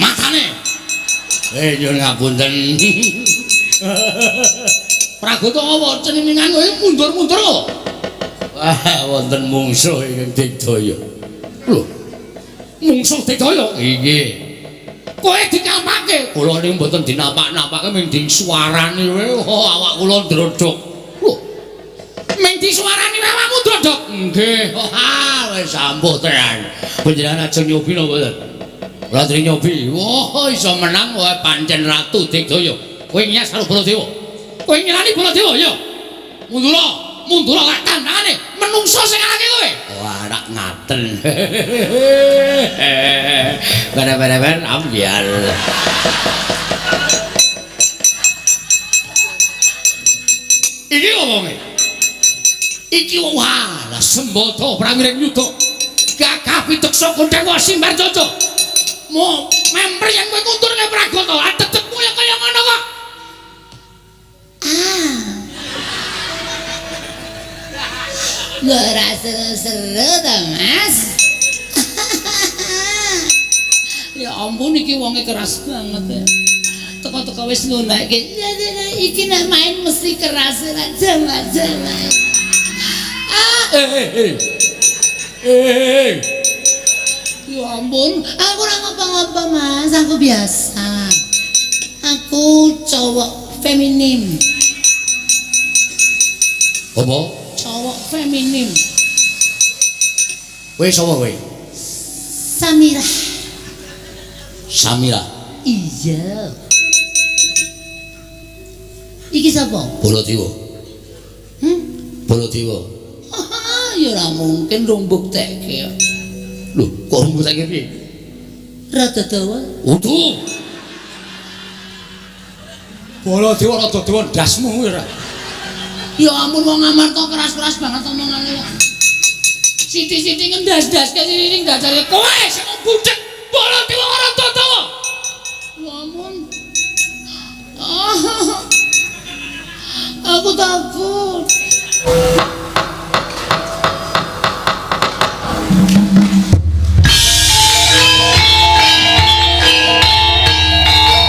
Matane. Nyuwun ngapunten. Pragoto apa ceniningan kowe mundur-mundur kok. Wah, wonten mungsuh ingkang digdaya. Lho. Mungsuh digdaya? Nggih. Kowe dikampake. Kula niku mboten dinapak-napake mung disuarani wae. Oh, awak kula ndrodhok. Lho. Mung disuarani awakmu ndrodhok. Nggih. Ah, wis ampuh tenan. Panjenengan ajeng nyobi napa mboten? Ratri nyobi. Wah, iso menang wae pancen ratu digdaya. Kowe nyas karo Baladewa. Kowe nyelani Baladewa ya. Mundur lak tandangane menungso sing ngalahke kowe. Wah, nak ngaten. Bener-bener ambyar. Iki omongke. Iki wah, lah Sembada prawiring yuda. Gagah piteksa Kondhawa Simbar Jaja. Mo memper yen kowe kunturne Pragoto, atetepmu ya kaya ngono kok. Ora seru-seru ta, Mas? Ya ampun iki wonge keras banget ya. Teko-teko wis ngunake. Iki nek main mesti keras ora jam-jam. Ya ampun, aku ora ngapa-ngapa, Mas. Aku biasa. Aku cowok feminim. apa? Cowok feminim. Kowe sapa kowe? Samira. Samira. Iya. Iki sapa? Baladewa. Baladewa. Ya ora mungkin rung buktekke. Lho, kok mbuktekke piye? Rada dawa. Utuh. Baladewa rada dawa ndasmu ora. Ya ampun wong Amarta keras-keras banget omongane. Sithik-sithik ngendas-daske sithik ndasare kowe sing bucek Baladewa ora dawa. Ya ampun. Aku takut.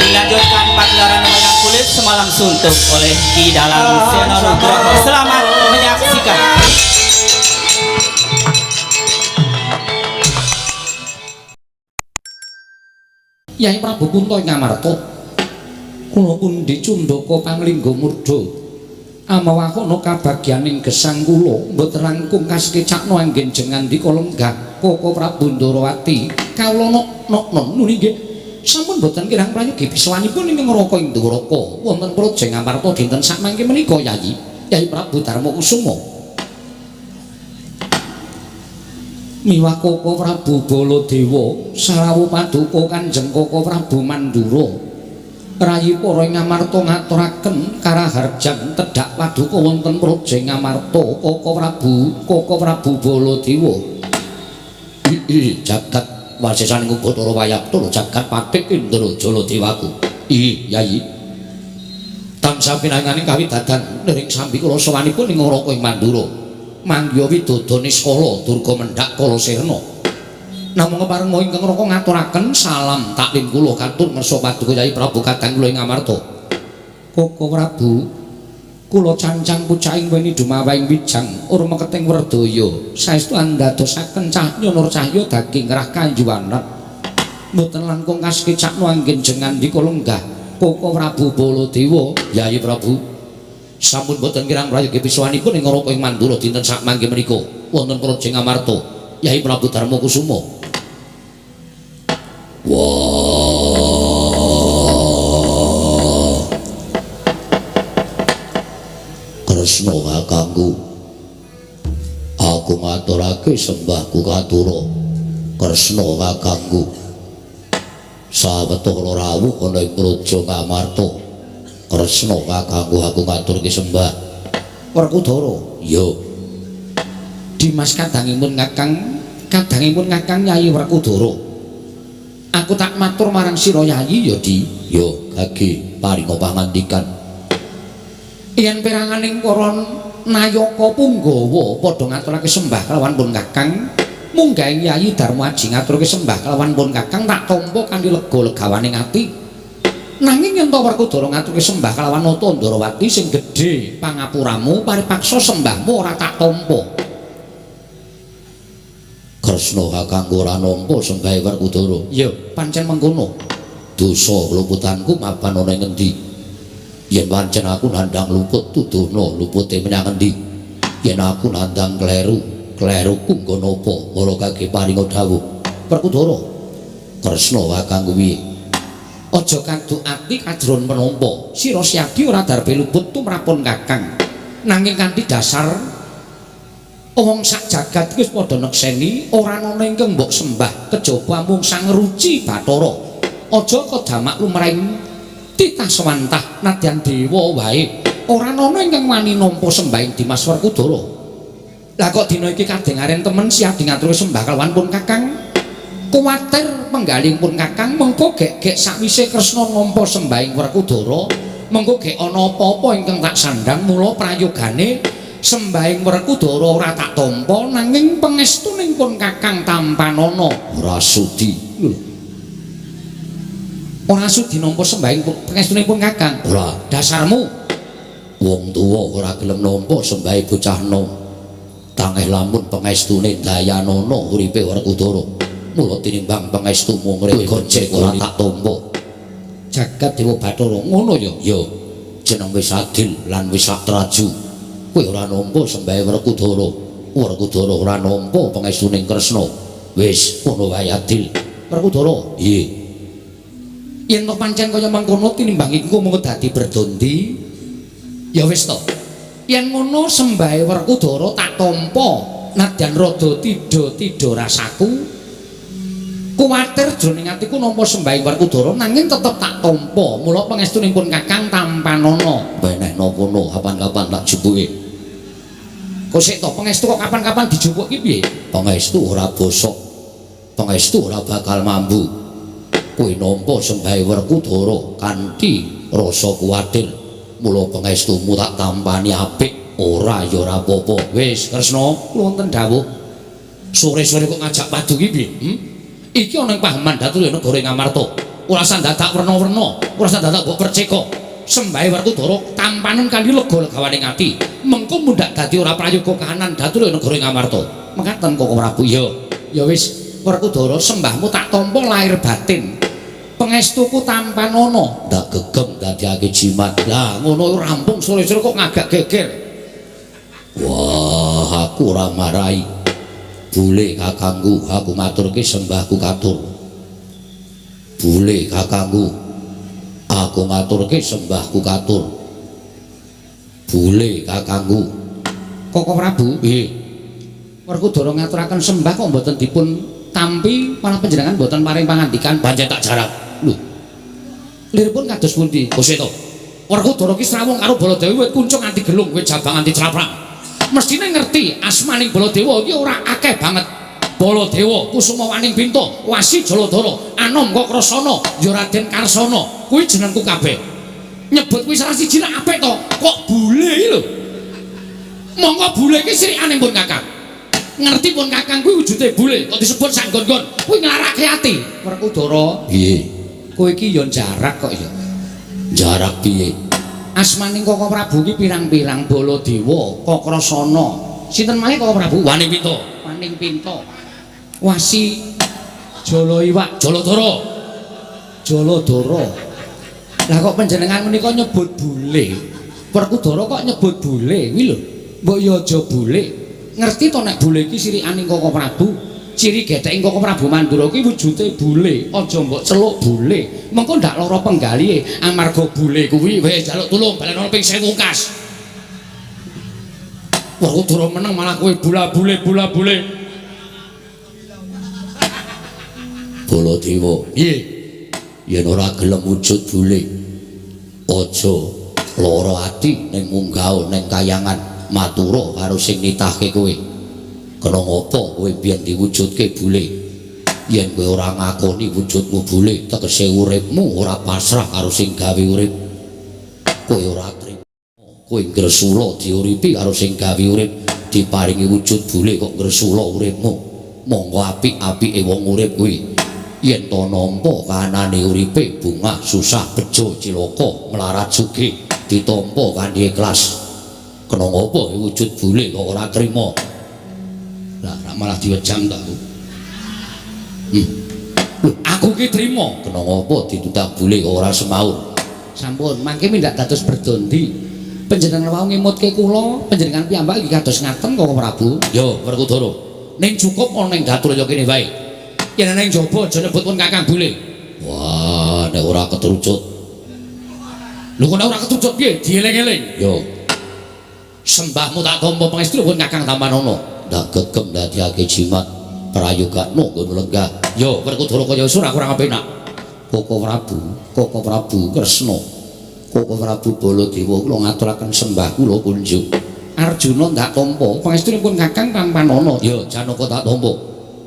Dilanjutkan pagelaran wayang kulit Semalam Suntuk oleh Ki Dalang Seno Nugroho. Selamat menyaksikan. Yai Prabu Kunto ing Amarta. Kula pundi Cundaka Panglingga Murda. Amawakono kabagyaning gesang kula mboten langkung kasekecakno anggen jengan dika lenggah Koko Prabu Ndarawati. Kawula nok nuni nggih. Sampun boten kirang prayogi biswanipun ing neraka ing Dwaraka wonten Projeng Amarta dinten sakmangke menika Yai Prabu Darma Kusuma. Miwah Koko Prabu Baladewa sarawuh paduka Kanjeng Koko Prabu Mandura. Rayi para ing Amarta ngaturaken karaharjan tedhak paduka wonten Projeng Amarta Koko Prabu Baladewa. Jagat wasesaning Bathara Wayapta jagat patik Indrajala Dewaku. Yai. Tansah pinanganing kawidadan nering sambi kula sawanipun ing neraka ing Mandura. Mangya widodane Skala Durga Mendhak Kala Sirna. Namung keparenga ingkang neraka ngaturaken salam taklim kula katur ngersa paduka Yai Prabu kadang kula ing Amarta. Koko Prabu kula cancang pucaking weni dumawaing wijang urma keting werdaya saestu andadosaken cahya nur cahya daging rah kanjuwanan mboten langkung kasekecakno anggen jengan dika lenggah Koko Prabu Baladewa. Yai Prabu sampun boten kirang prayogi piswanipun ing neraka ing Mandura dinten sakmangke menika wonten Projeng Amarta Yai Prabu Darma Kusuma. Kresna kakangku, aku ngaturake sembahku katura. Kresna kakangku, sawetara rawuh ana ing Projeng Amarta. Kresna kakangku, aku ngaturke sembah. Werkudara, ya. Dimas kadangipun Kakang Nyai Werkudara. Aku tak matur marang sira Yai ya Di. Ya, gage paringa pangandikan. Yen peranganing para Nayaka Punggawa padha ngaturake sembah kelawan pun Kakang Munggah Yayi Darmaji ngaturke sembah kelawan pun Kakang tak tampa kanthi lega legawaning ati. Nanging yen to Werkudara ngaturke sembah kelawan Nata Ndarawati sing gedhe pangapuramu paripaksa sembahmu ora tak tampa. Kresna Kakang ora nampa sembah Werkudara. Ya, pancen mengkono. Dosa luputanku mapan ana ing endi? Yen pancen aku nandhang luput tuduhna lupute menyang endi? Yen aku nandhang kleruku nggo napa? Ora kage paringa dawuh. Werkudara. Kresna Kakang kuwi. Aja kaduk ati kajron menapa. Sira Siadi ora darbe luput tumrapun Kakang. Nanging kanthi dasar wong sak jagat iki wis padha nekseni ora ana ingkang mbok sembah kejaba mung Sang Ruci Bathara. Aja kedamak lumrahing titah swantah nadyan dewa wae ora ana ingkang wani nampa sembahing Dimas Werkudara. Lah kok dina iki kadengaren temen Siadi ngaturke sembah kelawan pun Kakang. Kuwatir penggaling pun Kakang mengko gek sakwise Kresna nampa sembahing Werkudara mengko gek ana apa-apa ingkang tak sandhang mula prayogane sembahing Werkudara ora tak tampa nanging pangestuning pun Kakang tampanana ora sudi. Ora sudi nampa sembahing pangestuning pun Kakang. Ora, dasarmu wong tuwa ora gelem nampa sembahing bocah nom. Tangeh lamun pangestune dayanana uripe Werkudara. Mula tinimbang pangestumu ngrewe gojek ora tak tampa. Jagat Dewa Bathara ngono ya. Ya, jeneng wis adil lan wis satraju. Kowe ora nampa sembah Werkudara. Werkudara ora nampa pangestuning Kresna. Wis ngono wae adil. Werkudara, nggih. Yen to pancen kaya mangkono tinimbang iku mung dadi berdondi. Ya wis to. Yen ngono sembah Werkudara tak tampa nadyan rada tida-tida rasaku. Kuwatir jroning atiku nampa sembah Werkudara nanging tetep tak tampa. Mula pangestuning pun Kakang tampanana. Benehna kono kapan-kapan tak jupuke. Kok sik to pangestu kok kapan-kapan dijupuk iki piye? Pangestu ora bosok. Pangestu ora bakal mambu. Kowe nampa sembah Werkudara kanthi rasa kuwatir. Mula pangestumu tak tampani apik. Ora ya ora apa-apa. Wis Kresna, kula wonten dawuh. Sore-sore kok ngajak padu iki piye? Iki ana ing pahaman Datul Negara Ngamarta. Ora usah dadak werna-werna, ora usah dadak mbok perceka. Sembah Werkudara tampanen kanthi lega legawaning ati. Mengko mundhak dadi ora prayoga kahanan Datul Negara Ngamarta. Mekaten Koko Prabu. Ya wis Werkudara sembahmu tak tampa lahir batin. Pangestuku tampanana. Ndak gegem dadiake jimat. Lah ngono rampung sore-sore kok ngagak geger. Wah, aku ora marahi. Bule kakangku, aku ngaturke sembahku katur. Bule kakangku, aku ngaturke sembahku katur. Bule kakangku. Koko Prabu, nggih. Werkudara ngaturaken sembah kok mboten dipun tampi, malah panjenengan mboten paring pangandikan pancen tak jarak. Lho. Liripun kados pundi? Gusti to. Werkudara ki srawung karo Baladewa wit kuncung nganti gelung, wit jabang nganti claprang. Mestine ngerti asmaning Baladewa iki ora akeh banget. Baladewa, Kusumawaning Pinto, Wasi Jaladara, Anom kok Krasana, ya Raden Karsana. Kuwi jenengku kabeh. Nyebut kuwi salah siji lak apik to. Kok bule iki lho. Monggo bule iki sirikaning pun Kakang. Ngerti pun Kakang kuwi wujude bule, kok disebut sak nggon-nggon. Kuwi nglarake ati. Werkudara, nggih. Kowe iki ya jarak kok ya. Jarak piye? Asmaning Koko Prabu ki pirang-pirang Baladewa, Kakrasana. Sinten malih Koko Prabu? Waning Pinto. Waning Pinto. Wasi Jalaiwak, Jaladara. Jaladara. Lah kok panjenengan menika nyebut bule? Werkudara kok nyebut bule? Kuwi lho. Mbok ya aja bule. Ngerti to nek bule iki sirikaning Koko Prabu? Ciri getheking Koko Prabu Mandura kuwi wujude bule, aja mbok celuk bule. Mengko ndak lara penggalihe amarga bule kuwi wis njaluk tulung balen ana ping 1000 kas. Werkudara meneng malah kowe bola-bule. Baladewa, nggih. Yen ora gelem wujud bule, aja lara ati ning munggah ning kayangan matura karo sing nitahke kowe. Kena ngopo kowe biyen diwujudke bule? Yen kowe ora ngakoni wujudmu bule, tegese uripmu ora pasrah karo sing gawe urip. Kowe ora trima. Kowe ngresula diuripi karo sing gawe urip, diparingi wujud bule kok ngresula uripmu. monggo apik-apike wong urip kuwi yen to nampa kanane uripe bungah susah bejo cilaka melarat sugih ditampa kanthi ikhlas kena ngopo wujud bule kok ora trima lah malah diwejam ta aku ki trima kena ngopo ditutak bule kok ora semaur sampun mangke mindak dados berdondi panjenengan wau ngemutke kula panjenengan piyambak iki kados ngaten kok Prabu yo Werkudara ning cukup ana ning datur ya kene wae yen ning jaba aja nyebut pun Kakang Bule wah nek ora ketrucut lho kok ora ketrucut piye dieling-eling yo sembahmu tak tampa pangestu pun Kakang Tampanono ndak gegem dadiake jimat prayogakno nggon lenggah yo Werkudara kaya wis ora kurang apenak Koko Prabu Kresna Koko Prabu Baladewa kula ngaturaken sembah kula kunjuk Arjuna ndak tampa pangestunipun Kakang Tampanono ya Janaka tak tampa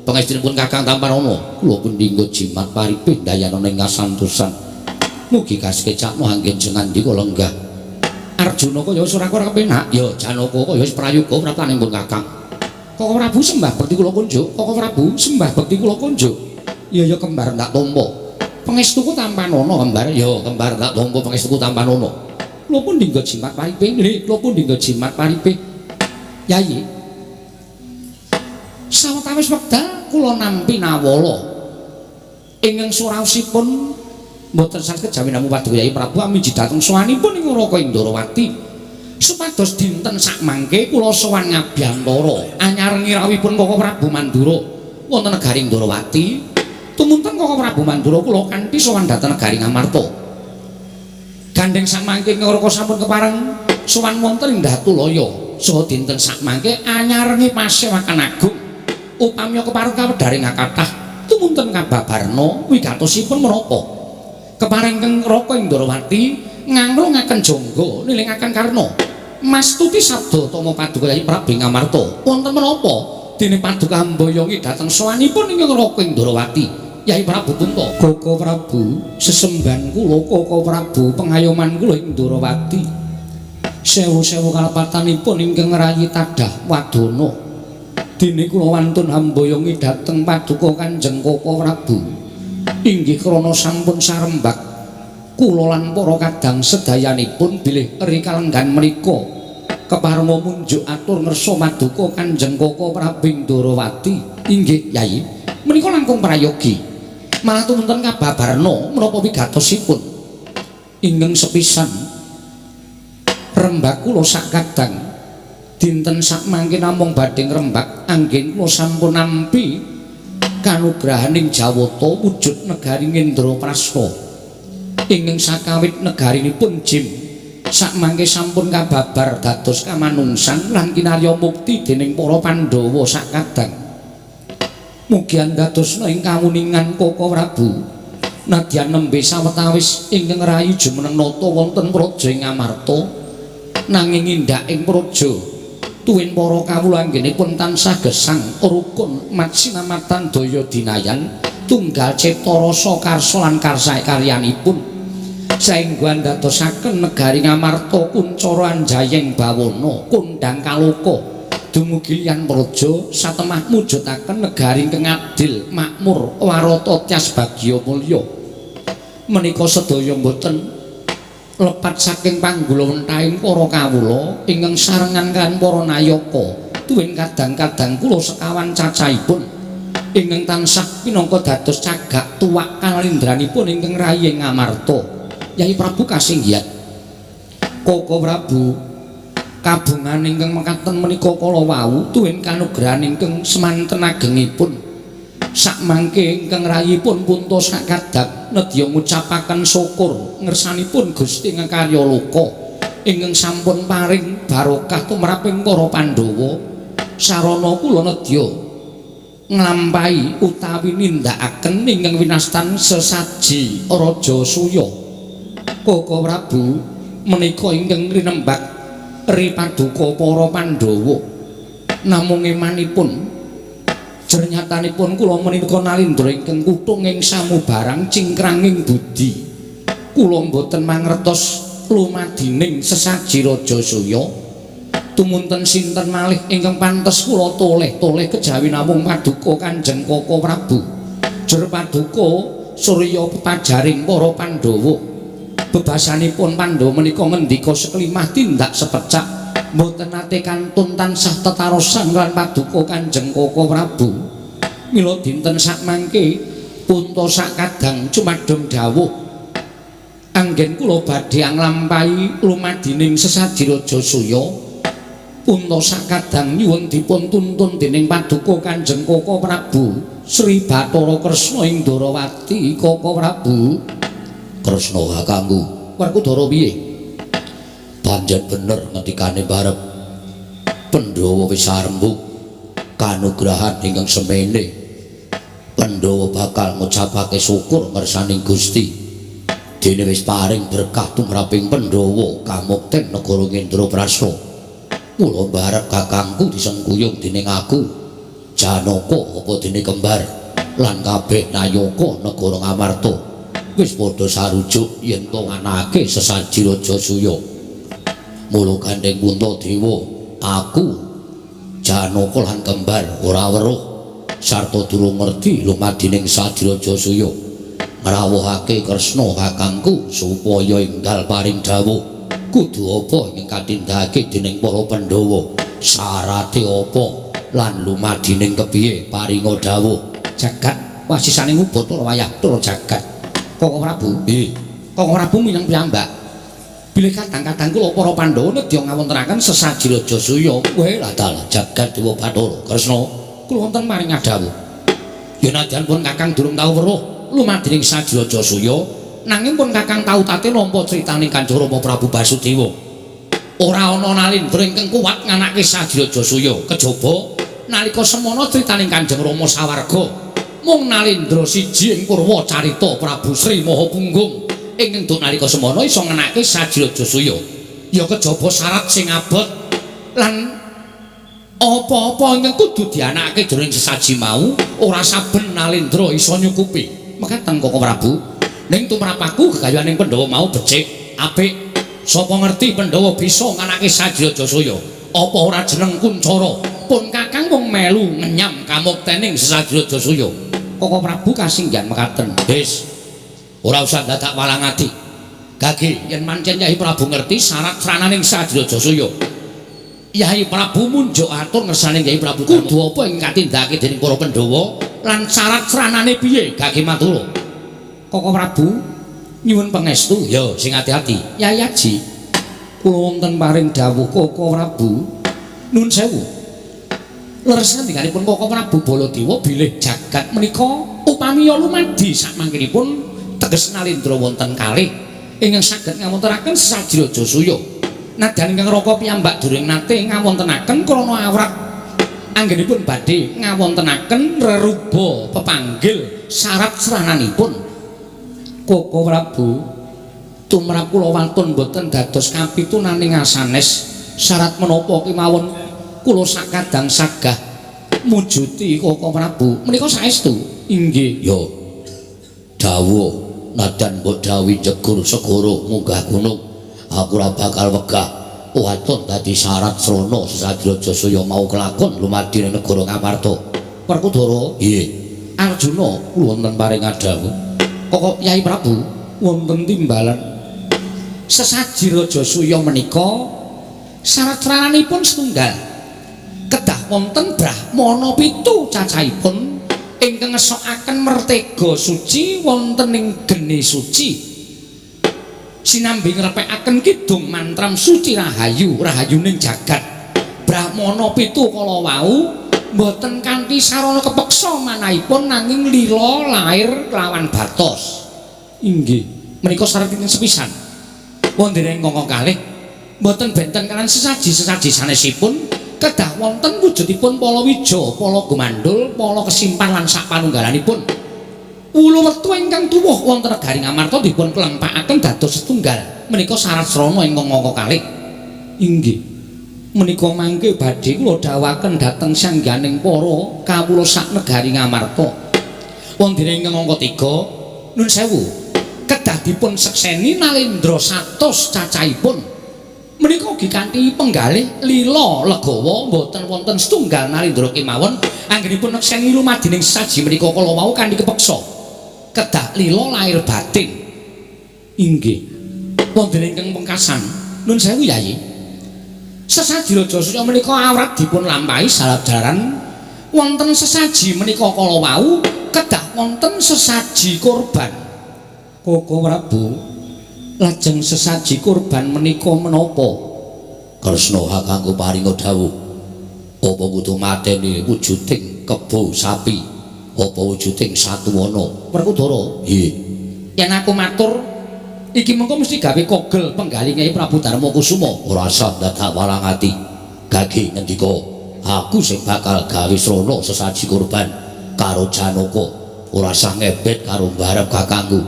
pangestunipun Kakang Tampanono kula pun dinggo jimat paripih dayana ing kasantosan mugi kasekecakno anggen jengandika lenggah Arjuna kaya wis ora kepenak ya Janaka kaya wis prayoga pratanipun Kakang Koko Prabu sembah bekti kula kunjuk Koko Prabu sembah bekti kula kunjuk ya kembar ndak tampa pangestuku Tampanono kembar ya kembar tak tampa pangestuku Tampanono kula pun dinggo jimat paripih nggih kula pun dinggo jimat paripih Yayi sawetawis wekdal kula nampi nawala ingkang suraosipun mboten saged jawi namung paduka Yayi Prabu amiji dhateng sowanipun ing Raka Indrawati supados dinten sakmangke kula sowan Ngabyantara anyarengi rawuhipun Koko Prabu Mandura wonten negari Indrawati tumunten Koko Prabu Mandura kula kanthi sowan dhateng negari Ngamarta. Gandeng sakmangke ngraka sampun kepareng sowan wonten ing Datulaya saha dinten sakmangke anyarengi pasewakan agung upami kepareng kawedharing kathah tumunten kababarna wigatosipun menapa. Kepareng keng Raka Indrawati nganglungaken jangga nilingaken karna mastuti sabda tama paduka Yayi Prabu Ngamarta wonten menapa dene paduka mboyongi dhateng sowanipun ing Raka Indrawati. Yayi Prabu Punta Koko Prabu sesemban kula Koko Prabu pengayoman kula Indrawati sewu-sewu kalepatanipun ingkang rayi tadah wadana dene kula wantun hamboyongi dhateng paduka Kanjeng Koko Prabu inggih krana sampun sarembak kula lan para kadang sedayanipun bilih eri kalenggan menika kepareng munjuk atur ngersa paduka Kanjeng Koko Prabu Indrawati inggih Yayi menika langkung prayogi malah tumunten kababarna menapa wigatosipun ingkang sepisan rembak kula sakadang dinten sakmangke namung badhe ngrembak anggen kula sampun nampi kanugrahaning Jawata wujud negari Ngendraprasta ingkang sakawit negarinipun Jim sakmangke sampun kababar dados kamanungsan lan kinarya mukti dening para Pandhawa sakadang mugi andadosna ing kawuningan Koko Prabu nadyan nembe sawetawis ingkang rayi jumeneng nata wonten praja ing Ngamarta nanging indak ing praja tuwin para kawula anggenipun tansah gesang rukun matsinamatan daya dinayan tunggal cipta rasa karsa lan karsa karyanipun saengga ndadosaken negari Ngamarta kuncara anjayeng bawana kondang kaloka dumugi liyan praja satemah mujudaken negari ingkang adil makmur warata tyas bagya mulya menika sedaya boten lepat saking panggula wentahing para kawula ingkang sarengan kan para nayaka tuwin kadang-kadang kula sekawan cacahipun ingkang tansah pinangka dados cagak tuwak kalindranipun ingkang rayi Ngamarta Yayi Prabu kasinggihan Koko Prabu kabungan ingkang mekaten menika kala wau tuwin kanugrahan ingkang semanten agengipun sakmangke ingkang rayipun punta sakadang nedya ngucapaken syukur ngersanipun Gusti ingkang karya loka ingkang sampun paring barokah tumraping para Pandhawa sarana kula nedya nglampahi utawi nindakaken ingkang winastan sesaji Raja Suya Koko Prabu menika ingkang rinembak ri paduka para Pandhawa namung emanipun jernyatanipun kula menika nalindra ingkang kuthung ing samubarang cingkranging budi kula mboten mangertos lumadining sesaji Raja Suya Tumunten sinten malih ingkang pantes kula toleh-toleh kejawi namung paduka Kanjeng Koko Prabu. Jur paduka Surya pepajaring para Pandhawa. Bebasanipun Pandhawa menika ngendika seklimah tindak sepecak mboten nate kantun tansah tetarosan lan paduka Kanjeng Koko Prabu. Mila dinten sakmangke punta sakadang cumadhong dawuh anggen kula badhe nglampahi lumadining sesaji Raja Suya. Punta sakadang nyuwun dipun tuntun dening paduka Kanjeng Koko Prabu Sri Bathara Kresna ing Darawati. Koko Prabu Kresna kakangku Werkudara piye? Panjen bener ngendikane barep Pandhawa wis arembuk kanugrahan ingkang semene. Pandhawa bakal ngucapake syukur ngersaning Gusti dene wis paring berkah tumraping Pandhawa kamukten negara Indraprastha. Kula barep kakangku disengguyung dening aku Janaka apa dene kembar lan kabeh nayaka negara Ngamarta wis padha sarujuk yen to nganake sesaji Raja Suya. Mula Gandeng Puntadewa aku Janaka lan kembar ora weruh sarta durung ngerti lumadining sesaji Raja Suya. Ngrawuhake Kresna kakangku supaya enggal paring dawuh kudu apa ing katindakake dening para Pandhawa, syarate apa lan lumadining kepiye paringa dawuh. Jagat wasisane Bathara wayah tur jagat. Koko Prabu, Koko Prabu minyang piyambak. Bilih kadang-kadang kula para Pandhawa nedya ngawontenaken sesaji Raja Suya. Weh dalah jagat Dewa Bathara Kresna kula wonten maring dawuh. Yen nadyan pun Kakang durung tau weruh lumadining sesaji Raja Suya, nanging pun Kakang tau tate nampa critaning Kanjeng Rama Prabu Basudewa. Ora ana nalindra ingkang kuwat nganake sesaji Raja Suya. Kejaba nalika semana critaning Kanjeng Rama sawarga mung nalindra siji ing purwa carita Prabu Sri Mahapunggung ingkang duk nalika semana iso nganake sesaji Raja Suya. Ya kejaba syarat sing abot lan apa-apa ingkang kudu dianakake jroning sesaji mau ora saben nalindra iso nyukupi. Mekaten Koko Prabu. Ning tumrapaku gegayaning Pandhawa mau becik apik. Sapa ngerti Pandhawa bisa nganake sesaji Raja Suya. Apa ora jeneng Kuncara pun Kakang mung melu ngenyam kamuktening sesaji Raja Suya. Koko Prabu kasinggihan mekaten. Wis ora usah dadak walang ati. Gage yen pancen Yai Prabu ngerti syarat srananing sesaji Raja Suya, Yai Prabu munjuk atur ngersaning Yai Prabu kudu apa ing katindakake dening para Pandhawa lan syarat sranane piye? Gage matur. Koko Prabu nyuwun pangestu. Ya sing ati-ati. Yai Aji kula wonten paring dawuh Koko Prabu. Nuwun sewu. Leres ngendikanipun Koko Prabu Baladewa bilih jagat menika upami lumadi sakmangkinipun teges nalindra wonten kalih ingkang saged ngawontenaken sesaji Raja Suya. Nadyan ingkang Raka piyambak durung nate ngawontenaken krana awrat anggenipun badhe ngawontenaken reruba pepanggil syarat srananipun. Koko Prabu tumrap kula wantun boten dados kapitunaning asanes syarat menapa kemawon kula sakadang sagah mujuti Koko Prabu menika saestu. Inggih. Ya dawuh nadyan mbok dawuhi jegur segara munggah gunung aku ora bakal wegah waton dadi syarat srana sesaji Raja Suya mau kelakon lumadi ning negara Ngamarta. Werkudara, nggih. Arjuna kula wonten paring dawuh Koko Yai Prabu wonten timbalan sesaji Raja Suya menika syarat srananipun setunggal. Kedah wonten Brahmana 7 cacahipun ingkang ngesokaken mertega suci wonten ing geni suci. Sinambi ngrepekaken kidung mantram suci rahayu rahayuning jagat. Brahmana 7 kala wau mboten kanthi sarana kepeksa manahipun nanging lila lair lawan batos. Inggih, menika syaratipun sepisan. Wonten ing kangka kalih mboten benten kalan sesaji-sesaji sanesipun kedah wonten wujudipun palawija, pala gumandhul, pala kesimpan lan sak panunggalanipun. Ulu wektu ingkang tuwuh wonten negari Ngamarta dipun kelempakaken dados setunggal. Menika syarat srana ing kangka kalih. Inggih. Menika mangke badhe kula dawuhaken dhateng sangganing para kawula sak negari Ngamarta. Wonten ing angka 3 nuwun sewu kedah dipun sekseni nalindra 100 cacahipun menika ugi kanthi penggalih lila legawa boten wonten setunggal Narendra kemawon anggenipun nekseni lumadining sesaji menika kala wau kanthi kepeksa kedah lila lahir batin inggih wonten ingkang pungkasan nun sewu Yayi sesaji Raja Surya menika awrat dipun lampahi salab-jalaran wonten sesaji menika kala wau kedah wonten sesaji kurban Koko Prabu lajeng sesaji kurban menika menapa Kresna kakangku paringa dawuh apa kudu mateni wujuding kebo sapi apa wujuding satuwana Werkudara nggih yen aku matur iki mengko mesti gawe kogel penggali Nyai Prabu Darma Kusuma ora usah dadak walang ati gage ngendika aku sing bakal gawe srana sesaji kurban karo Janaka ora usah ngebet karo mbarep kakangku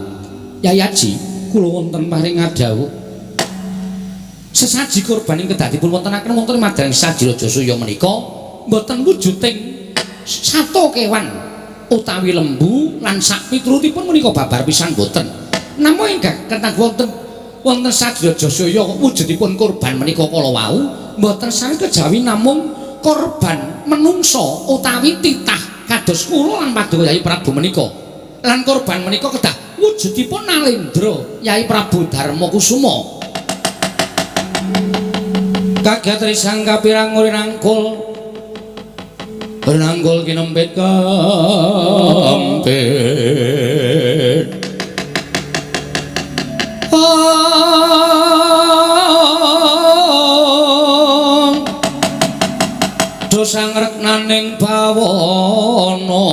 Yayaji kula wonten paring ngadhawuh sesaji kurban ing kedah dipun wontenaken wonten madang sesaji Raja Surya menika mboten wujuding sato kewan utawi lembu lan sak piturutipun menika babar pisan mboten namung ingkang kentang wonten sesaji Raja Surya wujudipun kurban menika kala wau mboten sami kejawi namung korban menungso utawi titah kados kula lan paduka Yai Prabu menika lan kurban menika kedah wujudipun Nalendra Yai Prabu Darma Kusuma kaget risang kapirang rinangkul rinangkul kinempit kempit dosa ngreknaning bawana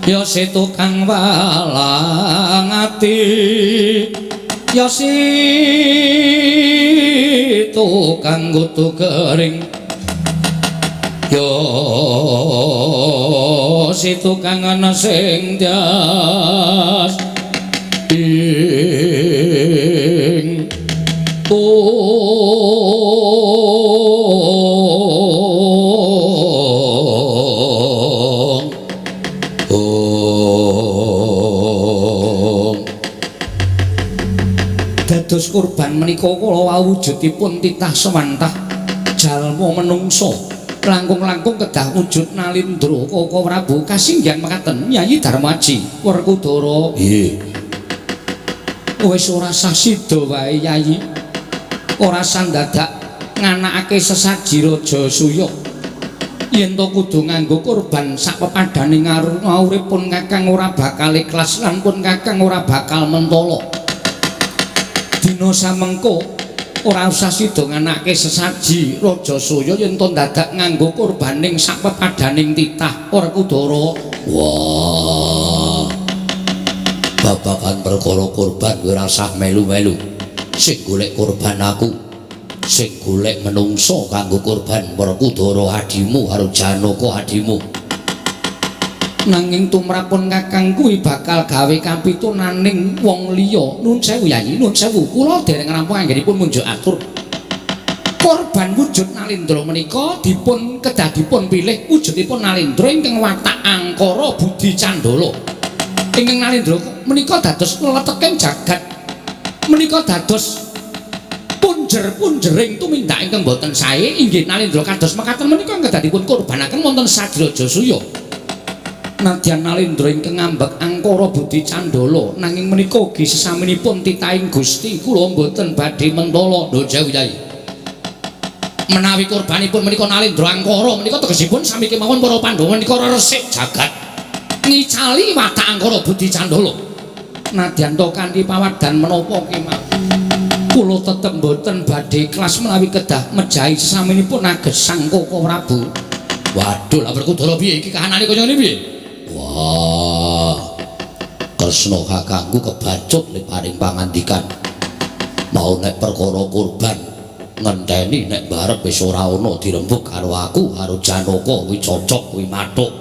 ya si tukang walang ati ya si tukang gutu kering ya si tukang ana sing jas ing dados kurban menika kala wujudipun titah sewantah jalma menungso langkung-langkung kedah wujud Nalendra Koko Prabu kasinggihan mekaten Nyai Darmaji Werkudara nggih wis ora sah sida wae Yayi ora sah dadak nganakake sesaji Raja Surya yen to kudu nganggo kurban sak pepadaning uripun Kakang ora bakal ikhlas lan pun Kakang ora bakal mentala dina samengko ora usah sida nganakake sesaji Raja Surya yen to dadak nganggo kurbaning sak pepadaning titah Werkudara wah babagan perkara kurban ora usah melu-melu sing golek kurban aku sing golek menungso kanggo kurban Werkudara adimu karo Janaka adimu nanging tumrapun Kakang kuwi bakal gawe kapitunaning wong liya nun sewu Yayi nun sewu kula dereng rampung anggenipun munjuk atur korban wujud Nalendra menika dipun kedah dipun pilih wujudipun Nalendra ingkang watak angkara budi candala ingkang Nalendra menika dados ngleteking jagat menika dados punjer-punjering tumindak ingkang boten sae inggih Nalendra kados mekaten menika kedah dipun kurbanaken wonten Saji Raja Surya nadyan Nalendra ingkang ngambek angkara budi candala nanging menika ugi sesaminipun titahing Gusti kula mboten badhe mentala lho Jawi Yai menawi kurbanipun menika Nalendra angkara menika tegesipun sami kemawon para Pandhawa menika resik jagat ngicali watak angkara budi candala nadyan to kanthi pawadan menapa kemawon kula tetep mboten badhe ikhlas menawi kedah mejahi sesaminipun agesang Koko Prabu waduh lha Werkudara piye iki kahanane kaya ngene piye wah Kresna kakangku kebacut nek paring pangandikan mau nek perkara kurban ngenteni nek barep wis ora ana dirembug karo aku karo Janaka kuwi cocok kuwi mathuk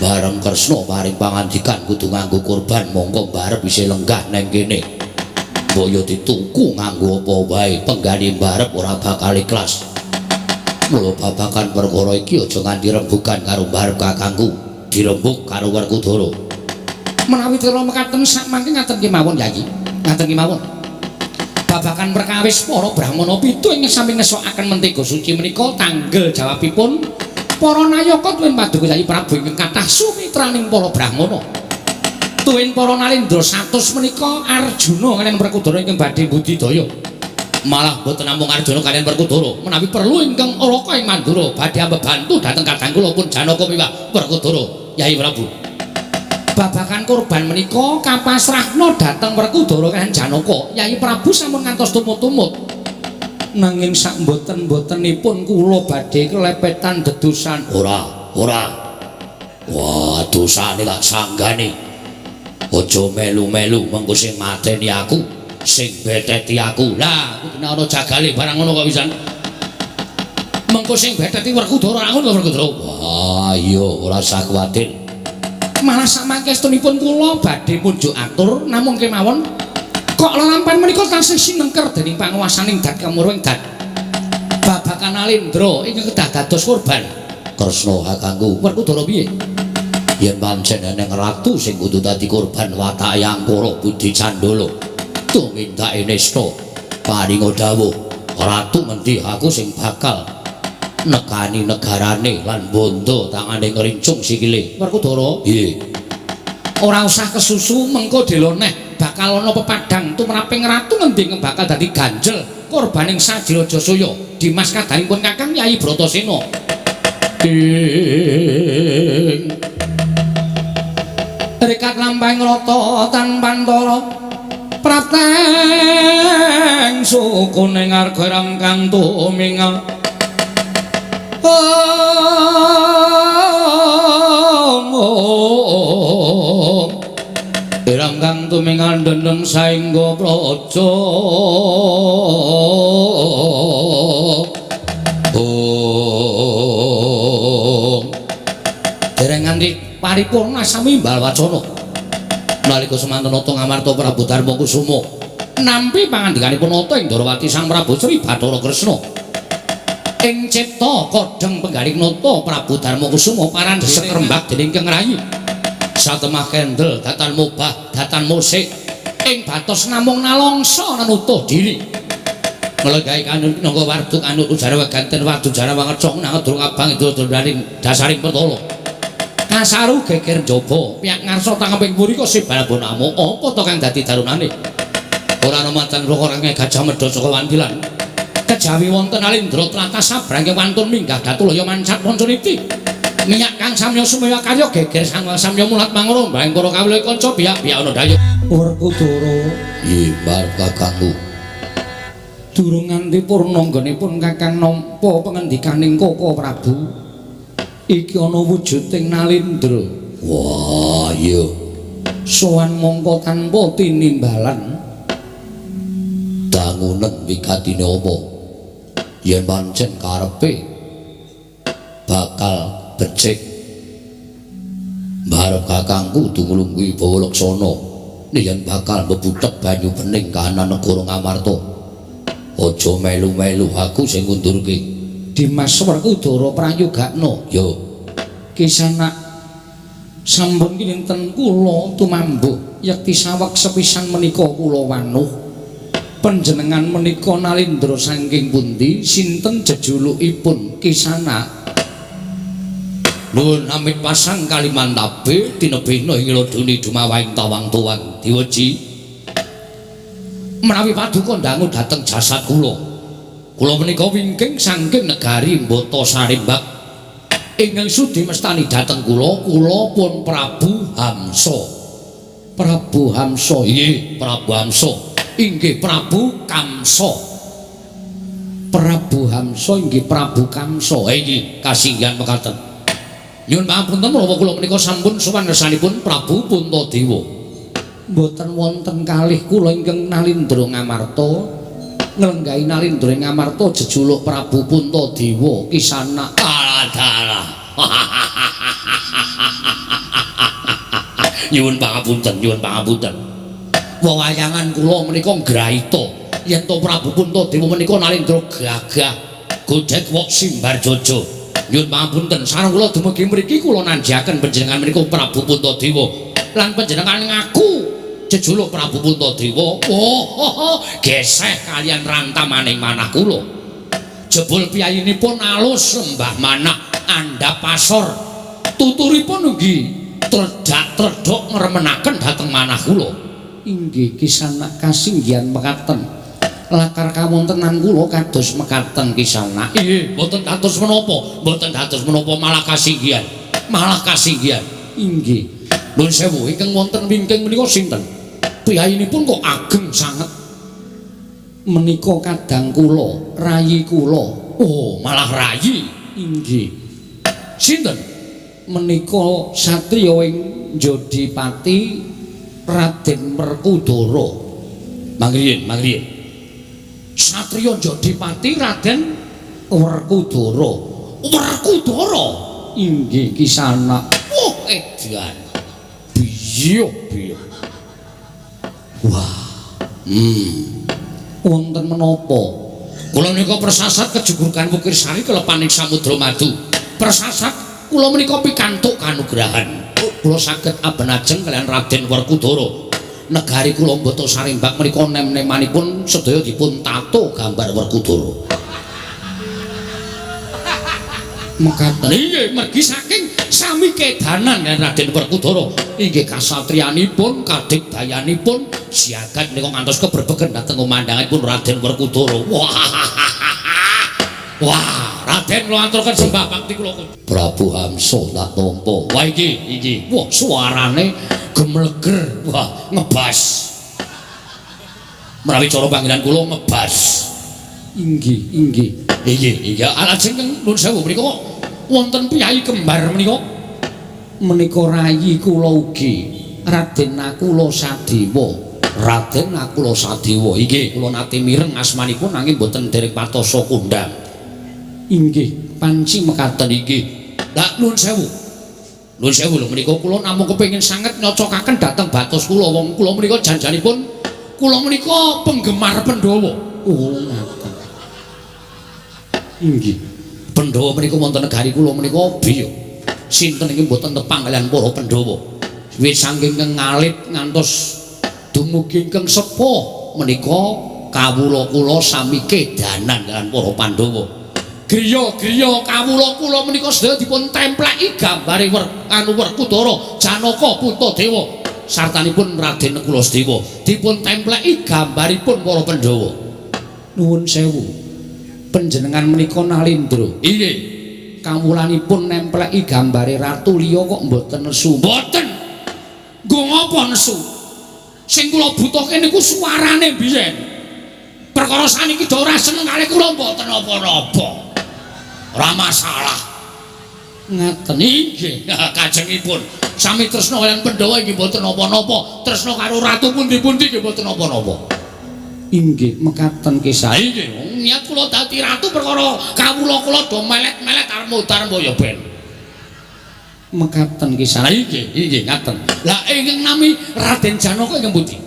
bareng Kresna paring pangandikan kudu nganggo kurban mongko barep isih lenggah neng kene boyo dituku nganggo apa wae penggali barep ora bakal ikhlas mula babagan perkara iki aja nganti rembugan karo barep kakangku dirembug karo babakan perkawis para brahmana pitu ing sami ngesokaken mentega suci menika tanggel jawabipun para nayaka tuwin paduka Yayi Prabu ingkang kathah sumitraning para brahmana tuwin para nalindra 100 menika Arjuna kaliyan Werkudara ingkang badhe budidaya malah boten namung Arjuna kaliyan Werkudara menawi perlu ingkang Araka ing Mandura badhe mbebantu dhateng kadang kula pun Janaka miwah Werkudara Yayi Prabu babakan kurban menika kapasrahna dhateng Werkudara kaliyan Janaka Yayi Prabu sampun ngantos tumut-tumut nanging sak mboten-mbotenipun kula badhe kelepetan dedusan ora wah dosane tak sanggane aja melu-melu mengko sing mateni aku sing beteti aku lah kudu ana jagale barang ngono kok pisan mengko sing beteti Werkudara ngono Werkudara wah iya ora usah kuwatir malah samangkestunipun kula badhe munjuk atur namung kemawon kok lelampahan menika tansih sinengker dening panguwasaning dat kamurwing dat babakan Alindra ingkang kedah dados kurban Kresna kakangku Werkudara piye yen pancen eneng ratu sing kudu dadi kurban watak Yangkara Budi Candala tumindake nista paringa dawuh ratu ngendi aku sing bakal nekani negarane lan bondo tangane ngrincung sikile Werkudara piye ora usah kesusu mengko deloneh bakal ana pepadang tumraping ratu ngendi bakal dadi ganjel korbaning Sajirajasaya Dimas kadangipun Kakang Yayi Bratasena Rekat lampahing rata tan Pantara prateng sukuning arga kang tumingal irang kang tumingal dendeng saengga praja dereng nganti paripurna sami mbal wacana nalika semanten Nata ngamarta Prabu Darmakusuma nampi pangandikanipun Nata ing Darawati Sang Prabu Sri Bathara Kresna ing cipta kodheng penggaling Nata Prabu Darmakusuma paran desek rembag dening Kang Rayi satemah kendel datan mubah datan musik ing batos namung nalongso nanutuh diri melegai kanut nangga warduk anut ujara weganten wadu jara wangecok nang durung abang itu daring dasaring pertolo kasaru geger njaba pihak ngarsa tangeping mriko sibal bonamo apa to kang dadi darunane ora ana mantan rokorange Gajah Medha saka Wandilan kejawi wonten Alindra tlatah sabrangke wantun minggah Datulaya mancat Pancaniti minyak kang samya sumewa karya geger sang samya mulat mangro mbahing para kawula kanca biak-biak ana dayu Werkudara nggih barep kakangku durung nganti purna nggonipun Kakang nampa pangendikaning Kaka Prabu iki ana wujuding Nalindra wah iya sowan mongko tanpa tinimbalan dangunen wikatine apa yen pancen karepe bakal becik barep kakangku tumulungku Bawa Laksana yen bakal mbebutek banyu bening kahanan negara Ngamarta aja melu-melu aku sing ngundurke Dimas Werkudara prayogakna ya Kisanak sampun kinten kula tumambuh yekti saweg sepisan menika kula wanuh panjenengan menika Nalindra saking pundi sinten jejulukipun Kisanak nuwun amit pasang Kalimantabe tinebihna ing laduni dumawahing tawang tuwang diweji menawi paduka ndangu dhateng jasad kula menika wingking saking negari Mbata Sarimbak ingkang sudi mestani dhateng kula pun Prabu Hamsa inggih Prabu Hamsa inggih Prabu Kamsa Prabu Hamsa inggih Prabu Kamsa inggih kasinggihan mekaten nyuwun pangapunten menawa kula menika sampun sowan ngersanipun Prabu Puntadewa mboten wonten kalih kula ingkang Nalindra Ngamarta nglenggahi Nalindra Ngamarta jejuluk Prabu Puntadewa Kisanak alah nyuwun pangapunten wewayangan kula menika grahita yen to Prabu Puntadewa menika Nalindra gagah godhek wok simbar jojo nyuwun pangapunten sareng kula dumugi mriki kula nanjaken panjenengan menika Prabu Puntadewa lan panjenengan ngaku jejuluk Prabu Puntadewa. Oh, geseh kalian rantamaning manah kula. Jebul piyayinipun alus Mbah Manah andhap pasor. Tuturipun ugi tredak-tredok ngremenaken dhateng manah kula. Inggih Kisanak kasinggihan mekaten. Lakar kawontenan kula kados mekaten Kisanak. Nggih, mboten kados menapa, mboten kados menapa malah kasinggihan. Malah kasinggihan. Inggih. Nuwun sewu, ingkang wonten wingking menika sinten? Piyayinipun kok ageng sanget. Menika kadang kula, rayi kula. Oh, malah rayi. Inggih. Sinten? Menika satriya ing Jodipati Raden Werkudara. Mangriyen, mangriyen. Satriya Jodipati Raden Werkudara. Werkudara. Inggih Kisanak. Oh, edan. Biyo. Wah. Wonten menapa? Kula menika persasat kejuguran Wukirsari kelepaning Samudra Madu. Persasat kula menika pikantuk kanugrahan. Kula saged abenajeng kalian Raden Werkudara. Negari kula Mbata Sarimbak menika nem-nemanipun sedaya dipun tato gambar Werkudara. Mekaten inggih mergi saking sami kedanan Raden Werkudara. Inggih kasatriyanipun, kadigdayanipun siagat menika ngantos keberbegen dhateng umandhangipun Raden Werkudara. Wah, Raden kula aturaken sembah bakti kula. Prabu Hamsa tak tampa. Wah iki. Wah, suarane gemleger. Wah, ngebas. Menawi cara panggilan kula ngebas. Inggih. Iya, lajeng nuwun sewu menika wonten piyai kembar menika. Menika rayi kula ugi Raden Nakula Sadewa. Raden Nakula Sadewa. Inggih, kula nate mireng asmanipun nanging boten derek patosa kondhang. Inggih, panci mekaten inggih. Lah nuwun sewu. Nuwun sewu lho menika kula namung kepengin sanget nyocokaken dhateng batos kula wong kula menika janjanipun kula menika penggemar Pandhawa. Oh, ngaten. Inggih. Pandhawa menika wonten negari kula menika biya. Sinten iki mboten tepang kaliyan para Pandhawa. Wit saking ngalit ngantos dumugi ingkang sepuh menika kawula kula sami kedanan kaliyan para Pandhawa. Griya-griya kawula kula menika sedaya dipun templeki gambare Werkudara Janaka Puntadewa sartanipun Raden Nakula Sadewa dipun templeki gambaripun para Pandhawa. Nuwun sewu. Panjenengan menika Nalindra. Inggih. Kawulanipun nempleki gambare Ratu Liya kok mboten nesu. Mboten. Nggo ngapa nesu? Sing kula butuhke niku suarane biyen. Perkara saniki do ora seneng kalih kula mboten napa-napa. Ora masalah. Ngaten inggih. Kajengipun sami tresna kaliyan Pandhawa inggih mboten napa-napa. Tresna karo ratu pundi-pundi nggih mboten napa-napa. Inggih, mekaten kisah. Inggih. Niat kula dadi ratu perkara kawula kula do melet-melet arep mudar mboyo ben. Mekaten kisah. Inggih, ngaten. Lah ingkang nami Raden Janaka ingkang pundi?